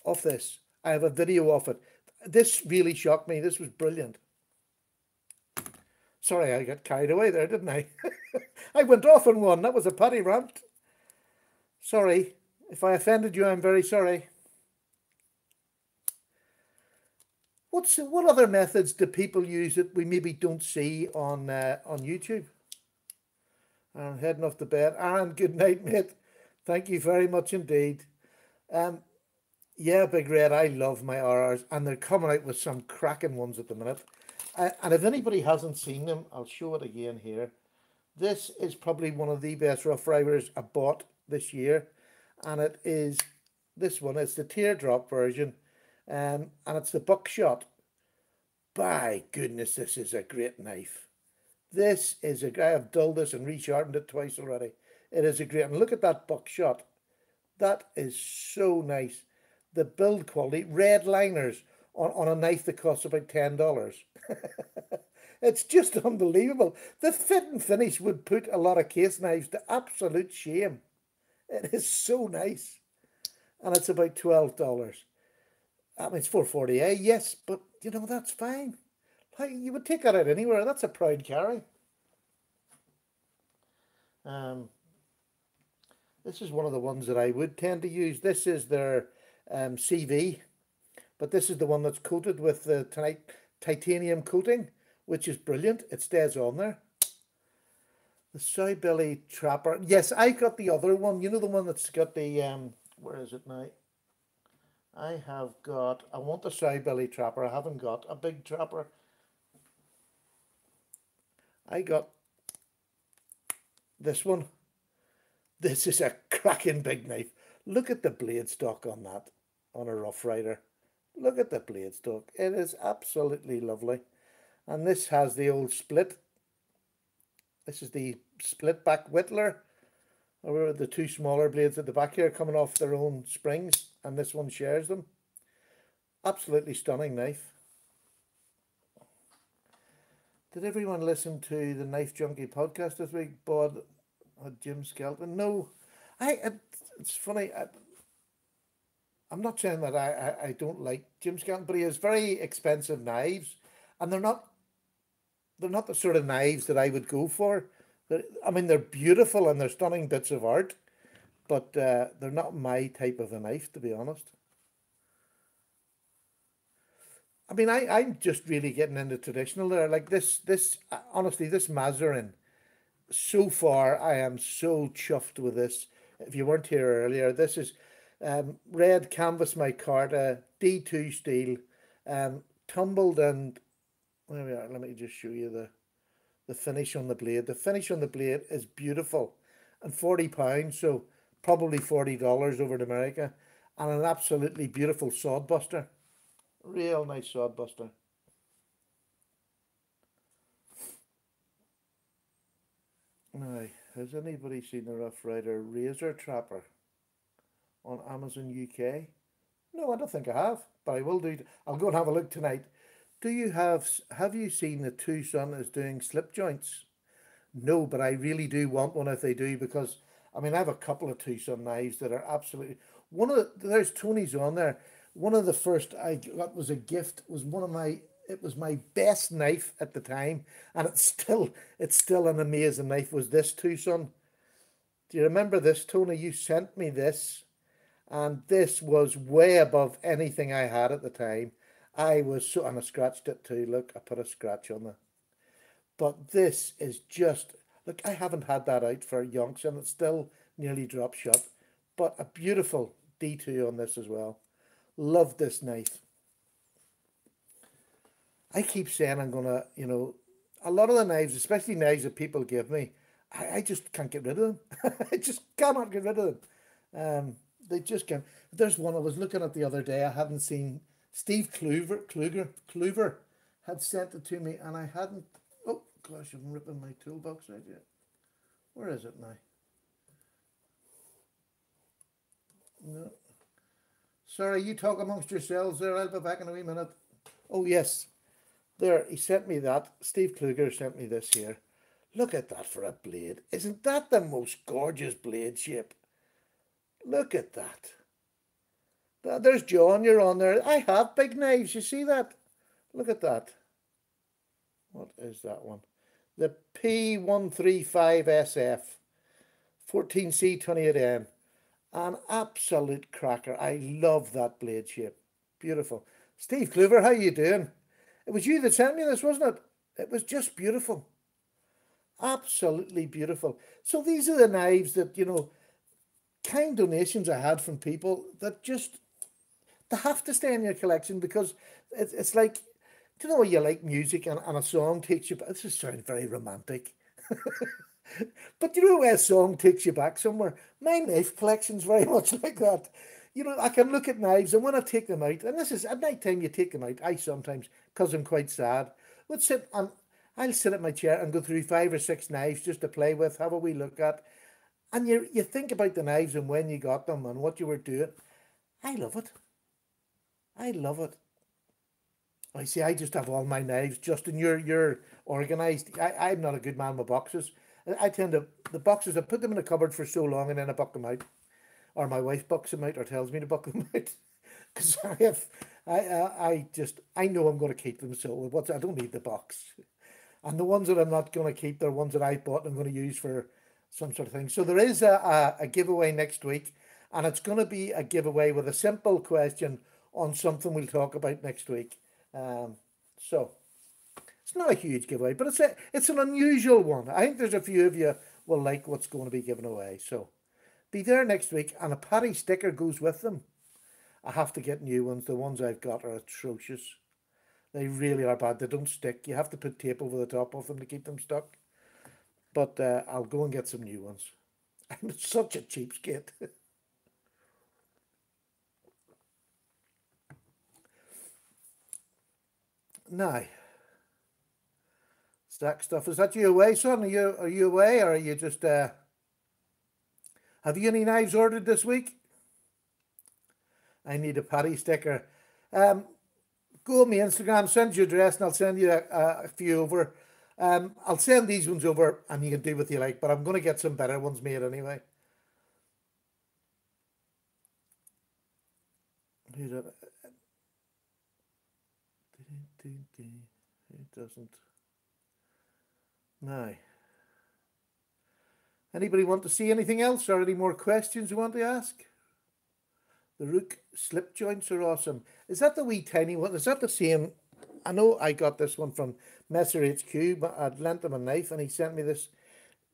off this. I have a video of it. This really shocked me. This was brilliant. Sorry, I got carried away there, didn't I? I went off on one. That was a Paddy rant. Sorry. If I offended you, I'm very sorry. What other methods do people use that we maybe don't see on YouTube? I'm heading off to bed. Aaron, good night, mate. Thank you very much indeed. Yeah, Big Red, I love my RRs, and they're coming out with some cracking ones at the minute. And if anybody hasn't seen them, I'll show it again here. This is probably one of the best Rough Riders I bought this year, and it is this one. It's the teardrop version, and it's the buckshot. By goodness, this is a great knife. This is I have dulled this and resharpened it twice already. It is a great, and look at that buckshot. That is so nice. The build quality, red liners on a knife that costs about $10. It's just unbelievable. The fit and finish would put a lot of case knives to absolute shame. It is so nice. And it's about $12. I mean, it's $4.40, yes, but, you know, that's fine. You would take that out anywhere. That's a proud carry. This is one of the ones that I would tend to use. This is their CV, but this is the one that's coated with the titanium coating, which is brilliant. It stays on there. The Sow Belly Trapper. Yes, I got the other one. You know, the one that's got the where is it now? I want the Sow Belly Trapper. I haven't got a big trapper. I got this one. This is a cracking big knife. Look at the blade stock on that, on a Rough Rider. Look at the blade stock. It is absolutely lovely. And this has the old split. This is the split back whittler. Or the two smaller blades at the back here coming off their own springs. And this one shares them. Absolutely stunning knife. Did everyone listen to the Knife Junkie podcast this week? Bod Jim Skelton? No. It's funny. I'm not saying that I don't like Jim Skelton, but he has very expensive knives, and they're not the sort of knives that I would go for. I mean, they're beautiful and they're stunning bits of art, but they're not my type of a knife, to be honest. I mean, I'm just really getting into traditional there. Like honestly, this Mazarin, so far, I am so chuffed with this. If you weren't here earlier, this is red canvas micarta, D2 steel, tumbled and there we are. Let me just show you the finish on the blade. The finish on the blade is beautiful, and £40, so probably $40 over in America, and an absolutely beautiful sod buster. Real nice sod buster. Now, has anybody seen the Rough Rider Razor Trapper on Amazon UK? No, I don't think I have, but I will do. I'll go and have a look tonight. Have you seen the Tucson is doing slip joints? No, but I really do want one if they do because I mean I have a couple of Tucson knives that are absolutely there's Tony's on there. One of the first I got was a gift was one of my it was my best knife at the time, and it's still an amazing knife. Was this Tucson? Do you remember this, Tony? You sent me this, and this was way above anything I had at the time. I was so and I scratched it too. Look, I put a scratch on it. But this is just look, I haven't had that out for yonks and it's still nearly drop shot. But a beautiful D2 on this as well. Love this knife. I keep saying I'm gonna, a lot of the knives, especially knives that people give me, I just can't get rid of them. I just cannot get rid of them. They just can't. There's one I was looking at the other day. I hadn't seen Steve Kluver had sent it to me, and I hadn't. Oh gosh, I'm ripping my toolbox out here. Where is it now? No. Sorry, you talk amongst yourselves there. I'll be back in a wee minute. Oh yes, there. He sent me that. Steve Kluger sent me this here. Look at that for a blade. Isn't that the most gorgeous blade shape? Look at that. There's John, you're on there. I have big knives, you see that? Look at that. What is that one? The P135SF 14C28M. An absolute cracker. I love that blade shape. Beautiful. Steve Kluver, how you doing? It was you that sent me this, wasn't it? It was just beautiful. Absolutely beautiful. So these are the knives that, kind donations I had from people that just they have to stay in your collection because it's like, do you know when you like music and a song takes you back? This is sound very romantic. But you know where a song takes you back somewhere? My knife collection's very much like that. I can look at knives and when I take them out, and this is at night time you take them out, I sometimes, because I'm quite sad, would sit and I'll sit at my chair and go through 5 or 6 knives just to play with, have a wee look at. And you think about the knives and when you got them and what you were doing. I love it. I love it. I see. I just have all my knives. Justin, you're organised. I'm not a good man with boxes. I tend to the boxes. I put them in a cupboard for so long and then I buck them out, or my wife bucks them out, or tells me to buck them out. Because I know I'm going to keep them. So I don't need the box. And the ones that I'm not going to keep, they're ones that I bought and I'm going to use for some sort of thing. So there is a giveaway next week, and it's going to be a giveaway with a simple question on something we'll talk about next week. So it's not a huge giveaway, but it's an unusual one. I think there's a few of you will like what's going to be given away. So be there next week, and a Paddy sticker goes with them. I have to get new ones. The ones I've got are atrocious. They really are bad. They don't stick. You have to put tape over the top of them to keep them stuck. But I'll go and get some new ones. I'm such a cheapskate. Now, stack stuff. Is that you away, son? Are you away, or are you just have you any knives ordered this week? I need a Paddy sticker. Um, Go on my Instagram, send your address, and I'll send you a few over. I'll send these ones over, and you can do what you like. But I'm going to get some better ones made anyway. It doesn't. No. Anybody want to see anything else or any more questions you want to ask? The Rook slip joints are awesome. Is that the wee tiny one? Is that the same? I know I got this one from Messer HQ, but I'd lent him a knife and he sent me this.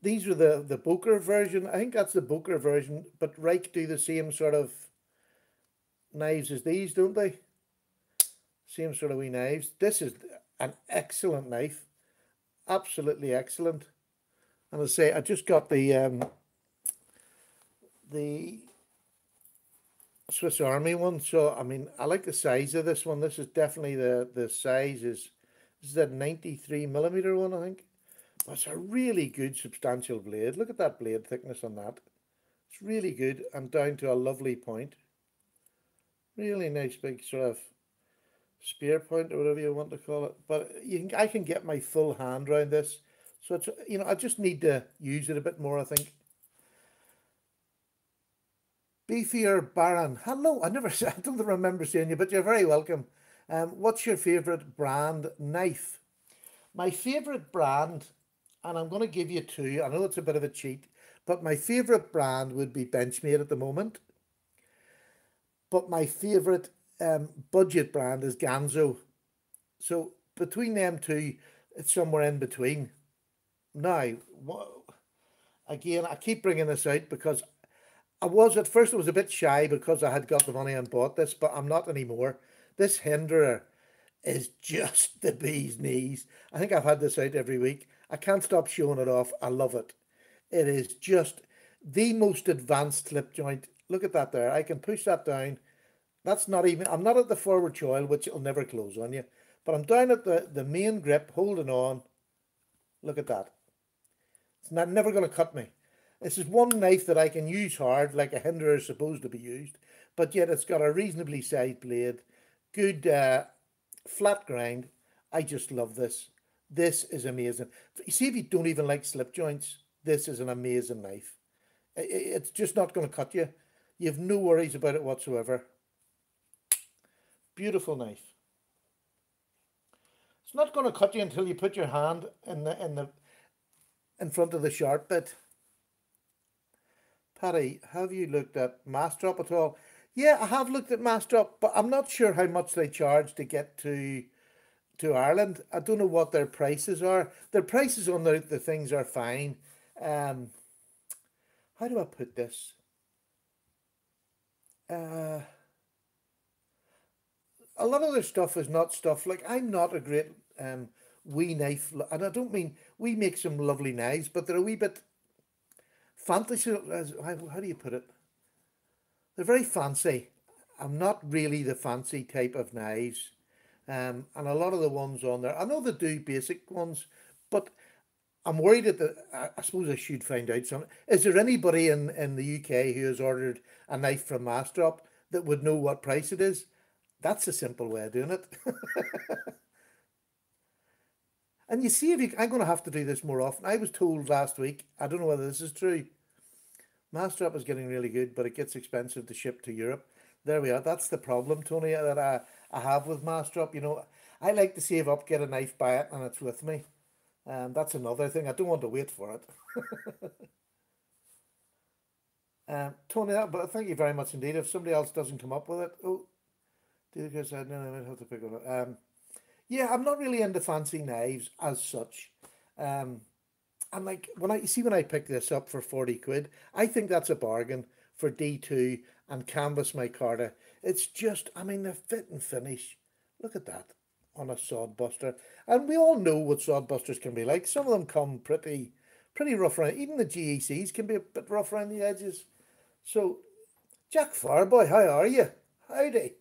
These are the Boker version. I think that's the Boker version, but Reich do the same sort of knives as these, don't they? Same sort of wee knives. This is an excellent knife. Absolutely excellent. And I say I just got the Swiss Army one, so I mean I like the size of this one. This is definitely the size is this is that 93mm one, I think. But it's a really good substantial blade. Look at that blade thickness on that. It's really good and down to a lovely point. Really nice big sort of spear point or whatever you want to call it. But I can get my full hand around this. So it's, I just need to use it a bit more, I think. Beefier Baron. Hello, I don't remember seeing you, but you're very welcome. What's your favourite brand knife? My favourite brand, and I'm going to give you two. I know it's a bit of a cheat, but my favourite brand would be Benchmade at the moment. But my favourite budget brand is Ganzo. So between them two, it's somewhere in between. Now, again, I keep bringing this out because at first I was a bit shy because I had got the money and bought this, but I'm not anymore. This Hinderer is just the bee's knees. I think I've had this out every week. I can't stop showing it off. I love it. It is just the most advanced slip joint. Look at that there. I can push that down. That's not even, I'm not at the forward choil, which will never close on you, but I'm down at the main grip, holding on. Look at that. It's never going to cut me. This is one knife that I can use hard, like a Hinderer is supposed to be used, but yet it's got a reasonably sized blade, good flat grind. I just love this. This is amazing. You see, if you don't even like slip joints, this is an amazing knife. It's just not going to cut you. You have no worries about it whatsoever. Beautiful knife. It's not going to cut you until you put your hand in front of the sharp bit. Paddy, have you looked at Mastrop at all? Yeah, I have looked at Mastrop, but I'm not sure how much they charge to get to Ireland. I don't know what their prices are. Their prices on the things are fine. How do I put this? A lot of their stuff is not stuff like I'm not a great wee knife, and I don't mean we make some lovely knives, but they're a wee bit fantasy. How do you put it? They're very fancy. I'm not really the fancy type of knives. And a lot of the ones on there, I know they do basic ones, but I'm worried that I suppose I should find out something. Is there anybody in the UK who has ordered a knife from Mastrop that would know what price it is? That's a simple way of doing it. And you see, I'm going to have to do this more often. I was told last week, I don't know whether this is true, Mastrop is getting really good, but it gets expensive to ship to Europe. There we are. That's the problem, Tony, that I have with Mastrop. I like to save up, get a knife, buy it, and it's with me. That's another thing. I don't want to wait for it. Tony, but thank you very much indeed. If somebody else doesn't come up with it, because I have to pick it up. Yeah, I'm not really into fancy knives as such. And like when I pick this up for 40 quid, I think that's a bargain for D2 and canvas micarta. It's just, I mean, the fit and finish. Look at that on a sod buster. And we all know what sod busters can be like. Some of them come pretty rough around. Even the GECs can be a bit rough around the edges. So, Jack Farboy, how are you? Howdy.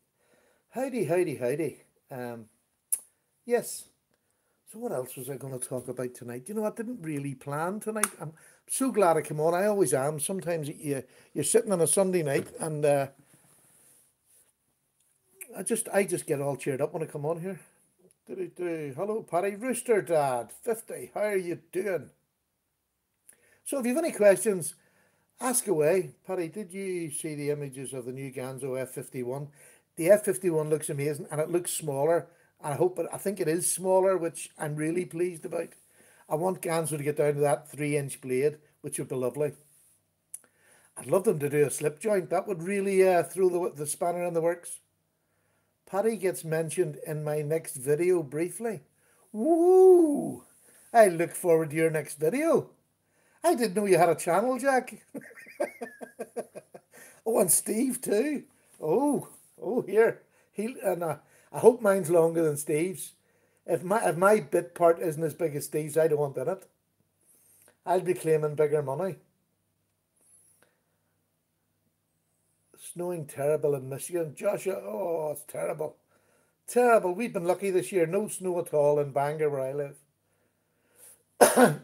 Howdy, howdy, howdy. Yes. So what else was I going to talk about tonight? I didn't really plan tonight. I'm so glad I come on. I always am. Sometimes you're sitting on a Sunday night and I just get all cheered up when I come on here. Hello, Paddy. Rooster Dad, 50. How are you doing? So if you have any questions, ask away. Paddy, did you see the images of the new Ganzo F51? The F51 looks amazing and it looks smaller. I think it is smaller, which I'm really pleased about. I want Ganzo to get down to that 3-inch blade, which would be lovely. I'd love them to do a slip joint. That would really throw the spanner in the works. Paddy gets mentioned in my next video briefly. Woo! I look forward to your next video. I didn't know you had a channel, Jack. Oh, and Steve too. Oh, here. I hope mine's longer than Steve's. If my bit part isn't as big as Steve's, I don't want in it. I'll be claiming bigger money. Snowing terrible in Michigan. Joshua, oh, it's terrible. Terrible. We've been lucky this year. No snow at all in Bangor where I live.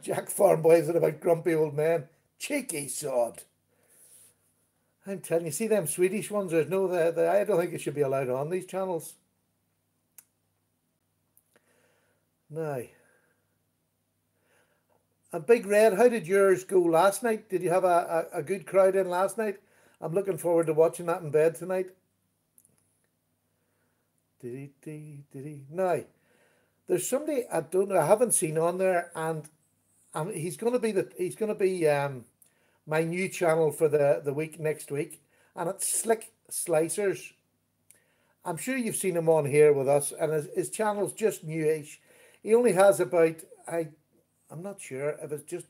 Jack Farm Boys are about grumpy old men. Cheeky sod. I'm telling you, see them Swedish ones? There's no, I don't think it should be allowed on these channels. Now, and Big Red, how did yours go last night? Did you have a good crowd in last night? I'm looking forward to watching that in bed tonight. Now, there's somebody I don't know, I haven't seen on there, and he's going to be my new channel for the week next week, and it's Slick Slicers. I'm sure you've seen him on here with us, and his channel's just newish. He only has about, I'm not sure if it's just,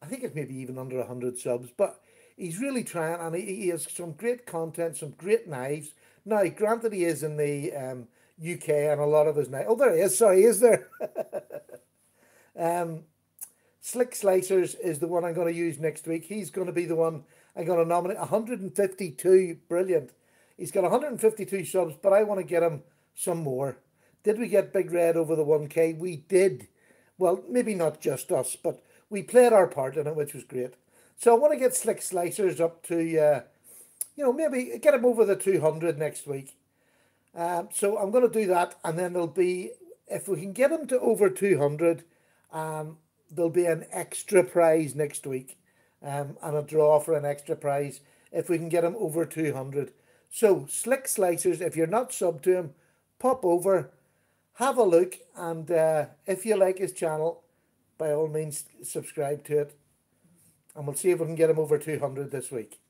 I think it's maybe even under 100 subs, but he's really trying, and he has some great content, some great knives. Now, granted, he is in the UK, and a lot of his knives, oh, there he is, sorry, he is there. Slick Slicers is the one I'm going to use next week. He's going to be the one I'm going to nominate. 152, brilliant. He's got 152 subs, but I want to get him some more. Did we get Big Red over the 1K? We did. Well, maybe not just us, but we played our part in it, which was great. So I want to get Slick Slicers up to, maybe get him over the 200 next week. So I'm going to do that, and then there'll be, if we can get him to over 200, there'll be an extra prize next week, and a draw for an extra prize if we can get him over 200. So, Slick Slicers, if you're not subbed to him, pop over, have a look, and if you like his channel, by all means, subscribe to it. And we'll see if we can get him over 200 this week.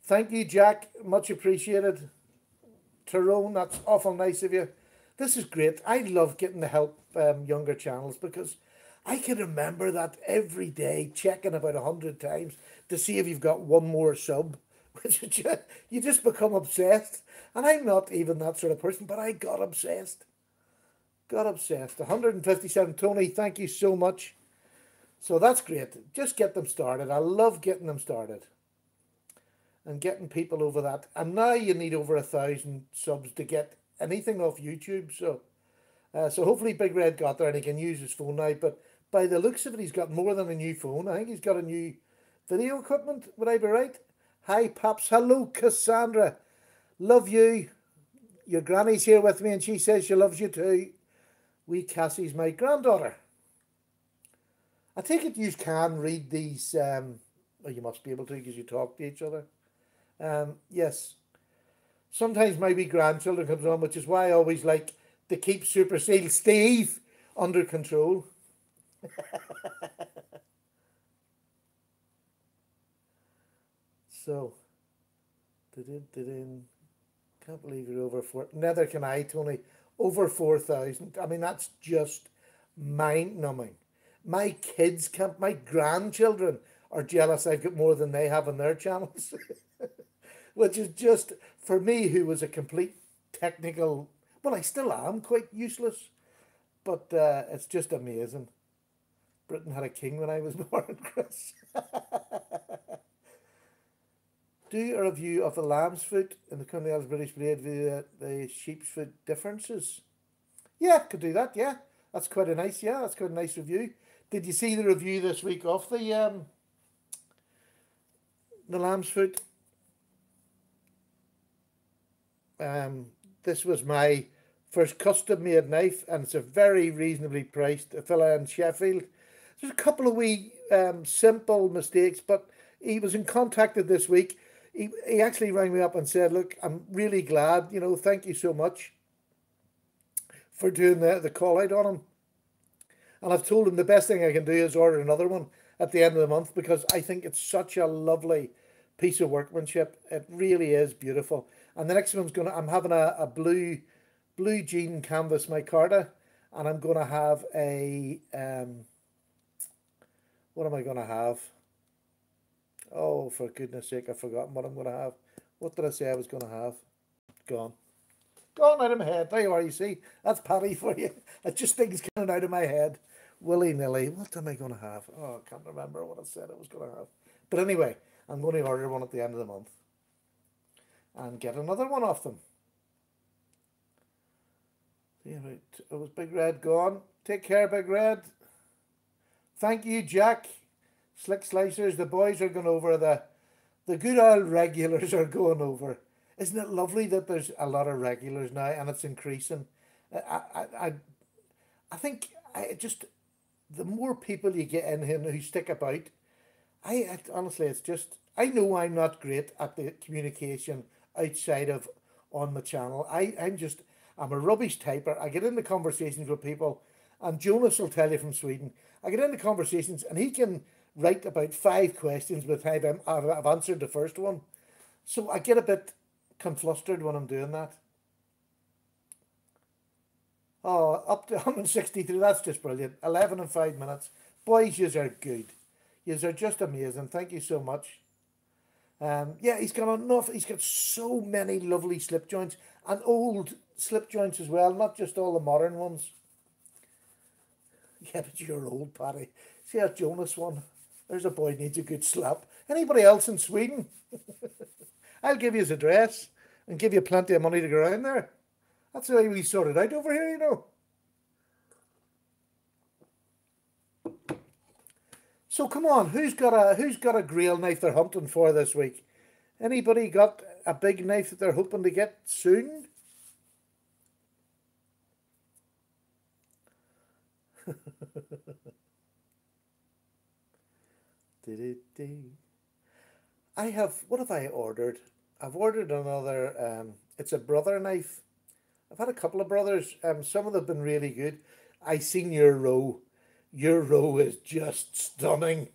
Thank you, Jack. Much appreciated. Tyrone, that's awful nice of you. This is great. I love getting to help younger channels, because I can remember that every day, checking about 100 times to see if you've got one more sub. You just become obsessed. And I'm not even that sort of person, but I got obsessed. 157. Tony, thank you so much. So that's great. Just get them started. I love getting them started. And getting people over that. And now you need over 1,000 subs to get anything off YouTube. So hopefully Big Red got there and he can use his phone now. But by the looks of it, he's got more than a new phone. I think he's got a new video equipment. Would I be right? Hi, Paps. Hello, Cassandra. Love you. Your granny's here with me, and she says she loves you too. Wee Cassie's my granddaughter. I take it you can read these. Well, you must be able to, because you talk to each other. Yes. Sometimes my wee grandchildren comes on, which is why I always like to keep Super Seal Steve under control. So, can't believe you're over 4. Neither can I, Tony. Over 4,000. I mean, that's just mind-numbing. My kids can't, my grandchildren are jealous I've got more than they have on their channels. Which is just, for me, who was a complete technical, well, I still am quite useless, but it's just amazing. Britain had a king when I was born, Chris. Do a review of the lamb's foot in the Cunningham British Blade with the sheep's foot differences. Yeah, could do that, yeah. That's quite a nice review. Did you see the review this week of the lamb's foot? This was my first custom made knife, and it's a very reasonably priced, a fella in Sheffield. There's a couple of wee simple mistakes, but he was in contact this week. He actually rang me up and said, look, I'm really glad, thank you so much for doing the call out on him. And I've told him the best thing I can do is order another one. at the end of the month because I think it's such a lovely piece of workmanship. It really is beautiful. And the next one's I'm having a blue jean canvas micarta, and I'm gonna have a what am I gonna have? Oh, for goodness sake, I've forgotten what I'm gonna have. What did I say I was gonna have? Gone. Gone out of my head. There you are, you see. That's Paddy for you. It just things coming out of my head. Willy-nilly. What am I gonna have? Oh, I can't remember what I said I was gonna have. But anyway, I'm going to order one at the end of the month. And get another one off them. Yeah, right. It was Big Red gone. Take care, Big Red. Thank you, Jack. Slick Slicers, the boys are going over. The good old regulars are going over. Isn't it lovely that there's a lot of regulars now and it's increasing? I think the more people you get in here who stick about, honestly, it's just, I know I'm not great at the communication outside of on the channel. I'm a rubbish typer. I get into conversations with people, and Jonas will tell you from Sweden. I get into conversations, and he can write about 5 questions by the time I've answered the first one. So I get a bit conflustered when I'm doing that. Oh, up to 163. That's just brilliant. 11 and 5 minutes. Boys, yous are good. Yous are just amazing. Thank you so much. Yeah, he's got enough. He's got so many lovely slip joints and old slip joints as well, not just all the modern ones. Yeah, but you're old, Paddy. See that Jonas one? There's a boy needs a good slap. Anybody else in Sweden? I'll give you his address and give you plenty of money to go around there. That's the way we sort it out over here, you know. So come on, who's got a grail knife they're hunting for this week? Anybody got a big knife that they're hoping to get soon? What have I ordered? I've ordered another, it's a brother knife. I've had a couple of brothers. Some of them have been really good. I seen your row. Your row is just stunning.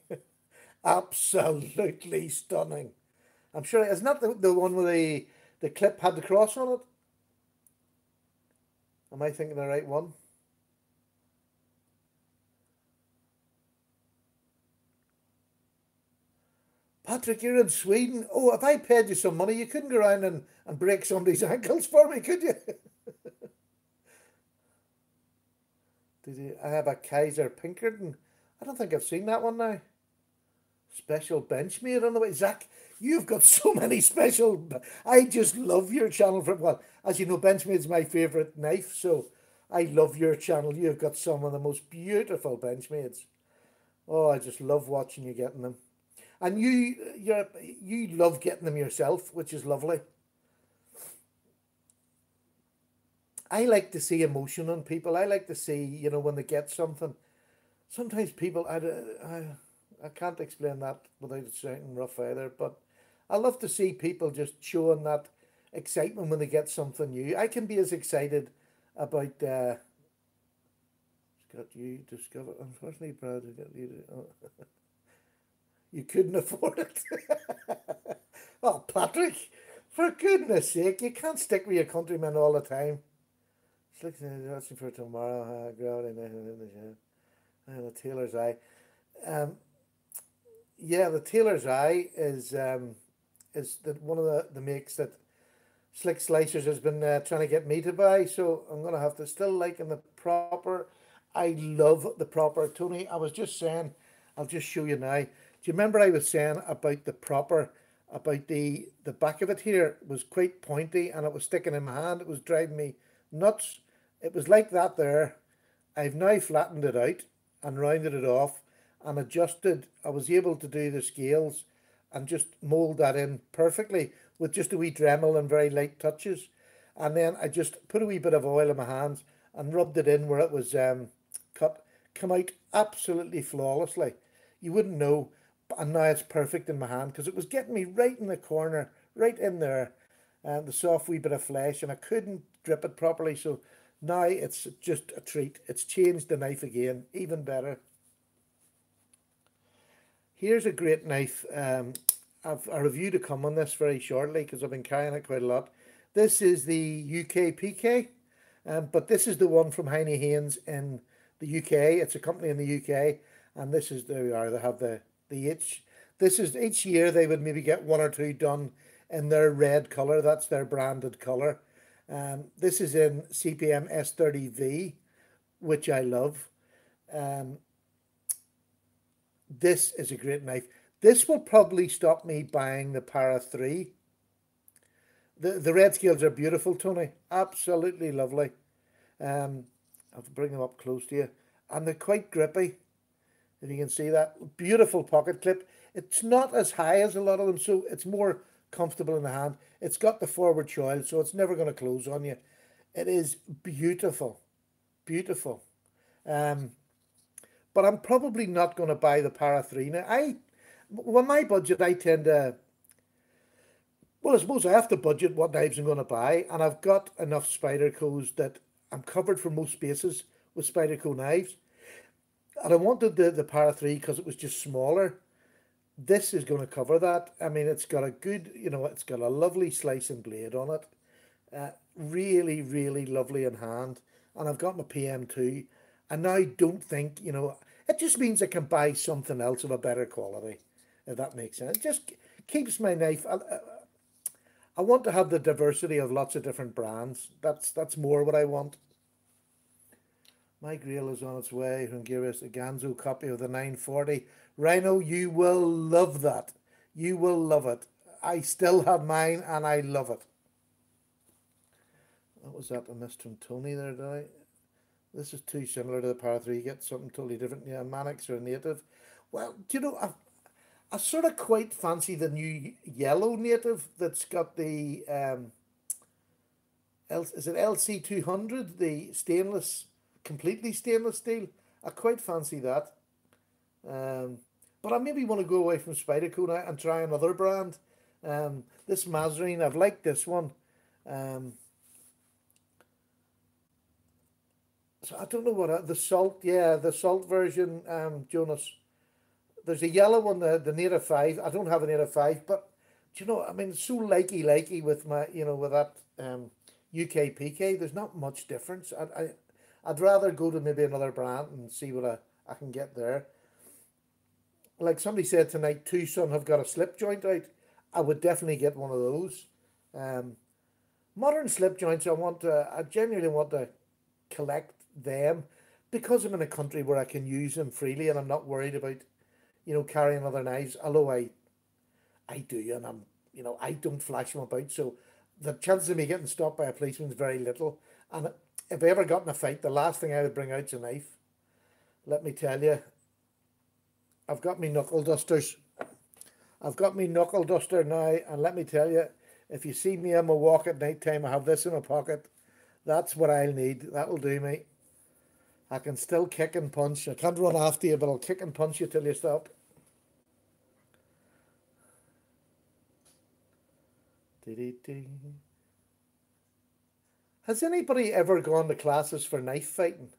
Absolutely stunning. I'm sure, isn't that the one where the clip had the cross on it? Am I thinking the right one? Patrick, you're in Sweden. Oh, if I paid you some money, you couldn't go around and break somebody's ankles for me, could you? I have a Kaiser Pinkerton. I don't think I've seen that one now. Special Benchmade on the way. Zach, you've got so many special. I just love your channel. Well, as you know, Benchmade's my favourite knife, so I love your channel. You've got some of the most beautiful Benchmades. Oh, I just love watching you getting them. And you love getting them yourself, which is lovely. I like to see emotion on people. I like to see, when they get something. Sometimes people, I can't explain that without it sounding rough either, but I love to see people just showing that excitement when they get something new. I can be as excited about, got you discovered, unfortunately proud to get you. You couldn't afford it. Oh, Patrick, for goodness sake, you can't stick with your countrymen all the time. It's like asking for tomorrow. The tailor's eye. Yeah, the tailor's eye is one of the makes that Slick Slicers has been trying to get me to buy. So I'm gonna have to still liking the proper. I love the proper, Tony. I was just saying, I'll just show you now. Do you remember I was saying about the proper, about the back of it here was quite pointy and it was sticking in my hand. It was driving me nuts. It was like that there. I've now flattened it out and rounded it off and adjusted. I was able to do the scales and just mold that in perfectly with just a wee Dremel and very light touches. And then I just put a wee bit of oil in my hands and rubbed it in where it was cut. Come out absolutely flawlessly. You wouldn't know. And now it's perfect in my hand because it was getting me right in the corner, right in there, and the soft wee bit of flesh, and I couldn't grip it properly. So now it's just a treat. It's changed the knife again, even better. Here's a great knife. I've a review to come on this very shortly because I've been carrying it quite a lot. This is the UK PK, but this is the one from Heine Haynes in the UK. It's a company in the UK, and this is, there we are. They have the H. This is each year they would maybe get one or two done in their red color. That's their branded color. This is in CPM S30V, which I love. Um, this is a great knife. This will probably stop me buying the Para 3. The red scales are beautiful, Tony. Absolutely lovely. I'll bring them up close to you. And they're quite grippy, if you can see that. Beautiful pocket clip. It's not as high as a lot of them, so it's more comfortable in the hand. It's got the forward choil, so it's never going to close on you. It is beautiful. Beautiful. But I'm probably not going to buy the Para 3. Now, with my budget, I tend to, well, I suppose I have to budget what knives I'm going to buy, and I've got enough Spydercos that I'm covered for most bases with Spyderco knives. And I wanted the Para 3 because it was just smaller. This is going to cover that. I mean, it's got a good, it's got a lovely slicing blade on it. Really, really lovely in hand. And I've got my PM2. And now I don't think, it just means I can buy something else of a better quality, if that makes sense. It just keeps my knife. I want to have the diversity of lots of different brands. That's more what I want. My Grail is on its way. Honduras, a Ganzo copy of the 940. Rhino, you will love that. You will love it. I still have mine and I love it. What was that I missed from Tony there, did I? This is too similar to the Para 3. You get something totally different. Yeah, Manix or a Native. Well, do you know, I sort of quite fancy the new yellow Native that's got the, is it LC200? The stainless, completely stainless steel. I quite fancy that. But I maybe want to go away from Spyderco now and try another brand. This Mazarin, I've liked this one. So I don't know what, the salt, yeah, the salt version, Jonas. There's a yellow one, the Native 5. I don't have a Native 5, but do you know, I mean, it's so likey with my, with that UK PK. There's not much difference. I'd rather go to maybe another brand and see what I can get there. Like somebody said tonight, Tucson have got a slip joint out. I would definitely get one of those. Modern slip joints, I genuinely want to collect them because I'm in a country where I can use them freely and I'm not worried about, carrying other knives. Although I do, and I don't flash them about. So the chances of me getting stopped by a policeman is very little. And if I ever got in a fight, the last thing I would bring out is a knife. Let me tell you, I've got me knuckle dusters. I've got me knuckle duster now, and let me tell you, if you see me on my walk at night time, I have this in my pocket. That's what I'll need. That'll do me. I can still kick and punch. I can't run after you, but I'll kick and punch you till you stop. Has anybody ever gone to classes for knife fighting?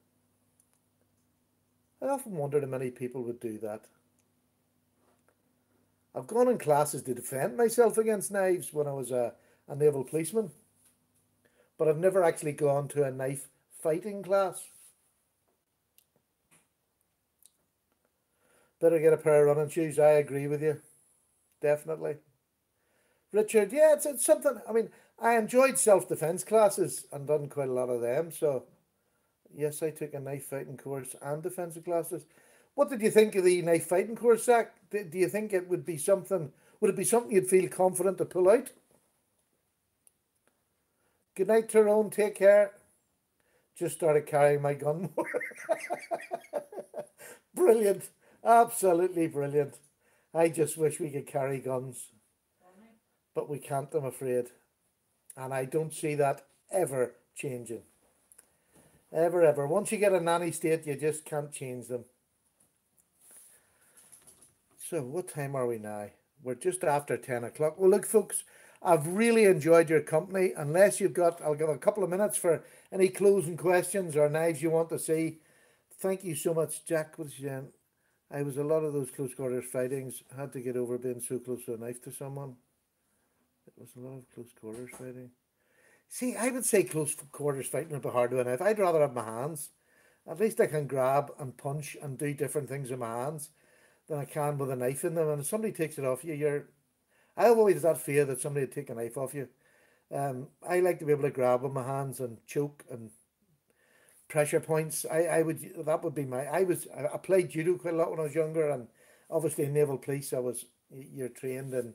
I often wondered how many people would do that. I've gone in classes to defend myself against knives when I was a naval policeman, but I've never actually gone to a knife fighting class. Better get a pair of running shoes. I agree with you. Definitely. Richard, yeah, it's something. I mean, I enjoyed self-defense classes and done quite a lot of them. So, yes, I took a knife fighting course and defensive classes. What did you think of the knife fighting course, Zach? Do you think it would be something? Would it be something you'd feel confident to pull out? Good night, Tyrone. Take care. Just started carrying my gun more. Brilliant. Absolutely brilliant. I just wish we could carry guns. But we can't, I'm afraid. And I don't see that ever changing. Ever, ever. Once you get a nanny state, you just can't change them. So, what time are we now? We're just after 10 o'clock. Well, look, folks, I've really enjoyed your company. Unless you've got, I'll give a couple of minutes for any closing questions or knives you want to see. Thank you so much, Jack. What's your name? I was a lot of those close quarters fightings. Had to get over being so close to a knife to someone. It was a lot of close quarters fighting. See, I would say close quarters fighting would be hard with a knife. I'd rather have my hands. At least I can grab and punch and do different things with my hands than I can with a knife in them. And if somebody takes it off you, you're. I have always that fear that somebody would take a knife off you. I like to be able to grab with my hands and choke and pressure points. I would that would be my. I played judo quite a lot when I was younger, and obviously in naval police I was. You're trained in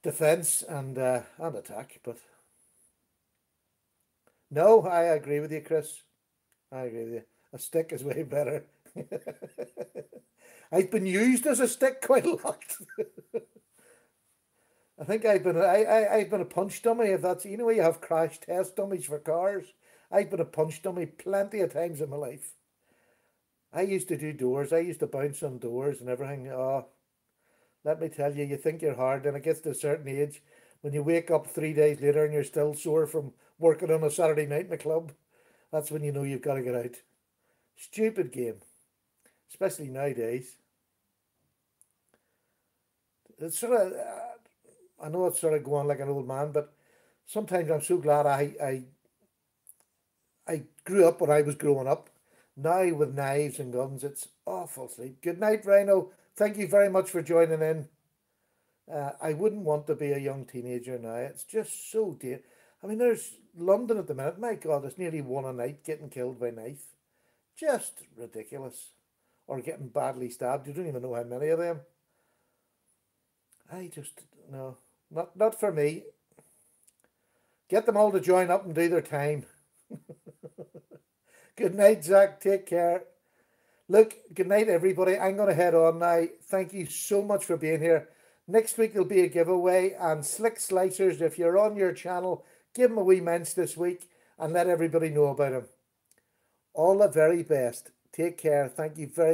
defence and attack, but no, I agree with you, Chris. I agree with you. A stick is way better. I've been used as a stick quite a lot. I think I've been a punch dummy. If that's where you have crash test dummies for cars. I've been a punch dummy plenty of times in my life. I used to do doors. I used to bounce on doors and everything. Oh, let me tell you, you think you're hard, and it gets to a certain age when you wake up 3 days later and you're still sore from working on a Saturday night in a club. That's when you know you've got to get out. Stupid game, especially nowadays. It's sort of, I know it's sort of going like an old man, but sometimes I'm so glad I grew up when I was growing up. Now with knives and guns, it's awful sleep. Good night, Rhino. Thank you very much for joining in. I wouldn't want to be a young teenager now. It's just so dear. I mean, there's London at the minute. My God, there's nearly one a night getting killed by knife. Just ridiculous. Or getting badly stabbed. You don't even know how many of them. I just no, not for me. Get them all to join up and do their time. Good night, Zach. Take care. Look, good night, everybody. I'm going to head on now. Thank you so much for being here. Next week there'll be a giveaway, and Slick Slicers, if you're on your channel, give them a wee mensch this week and let everybody know about them. All the very best. Take care. Thank you very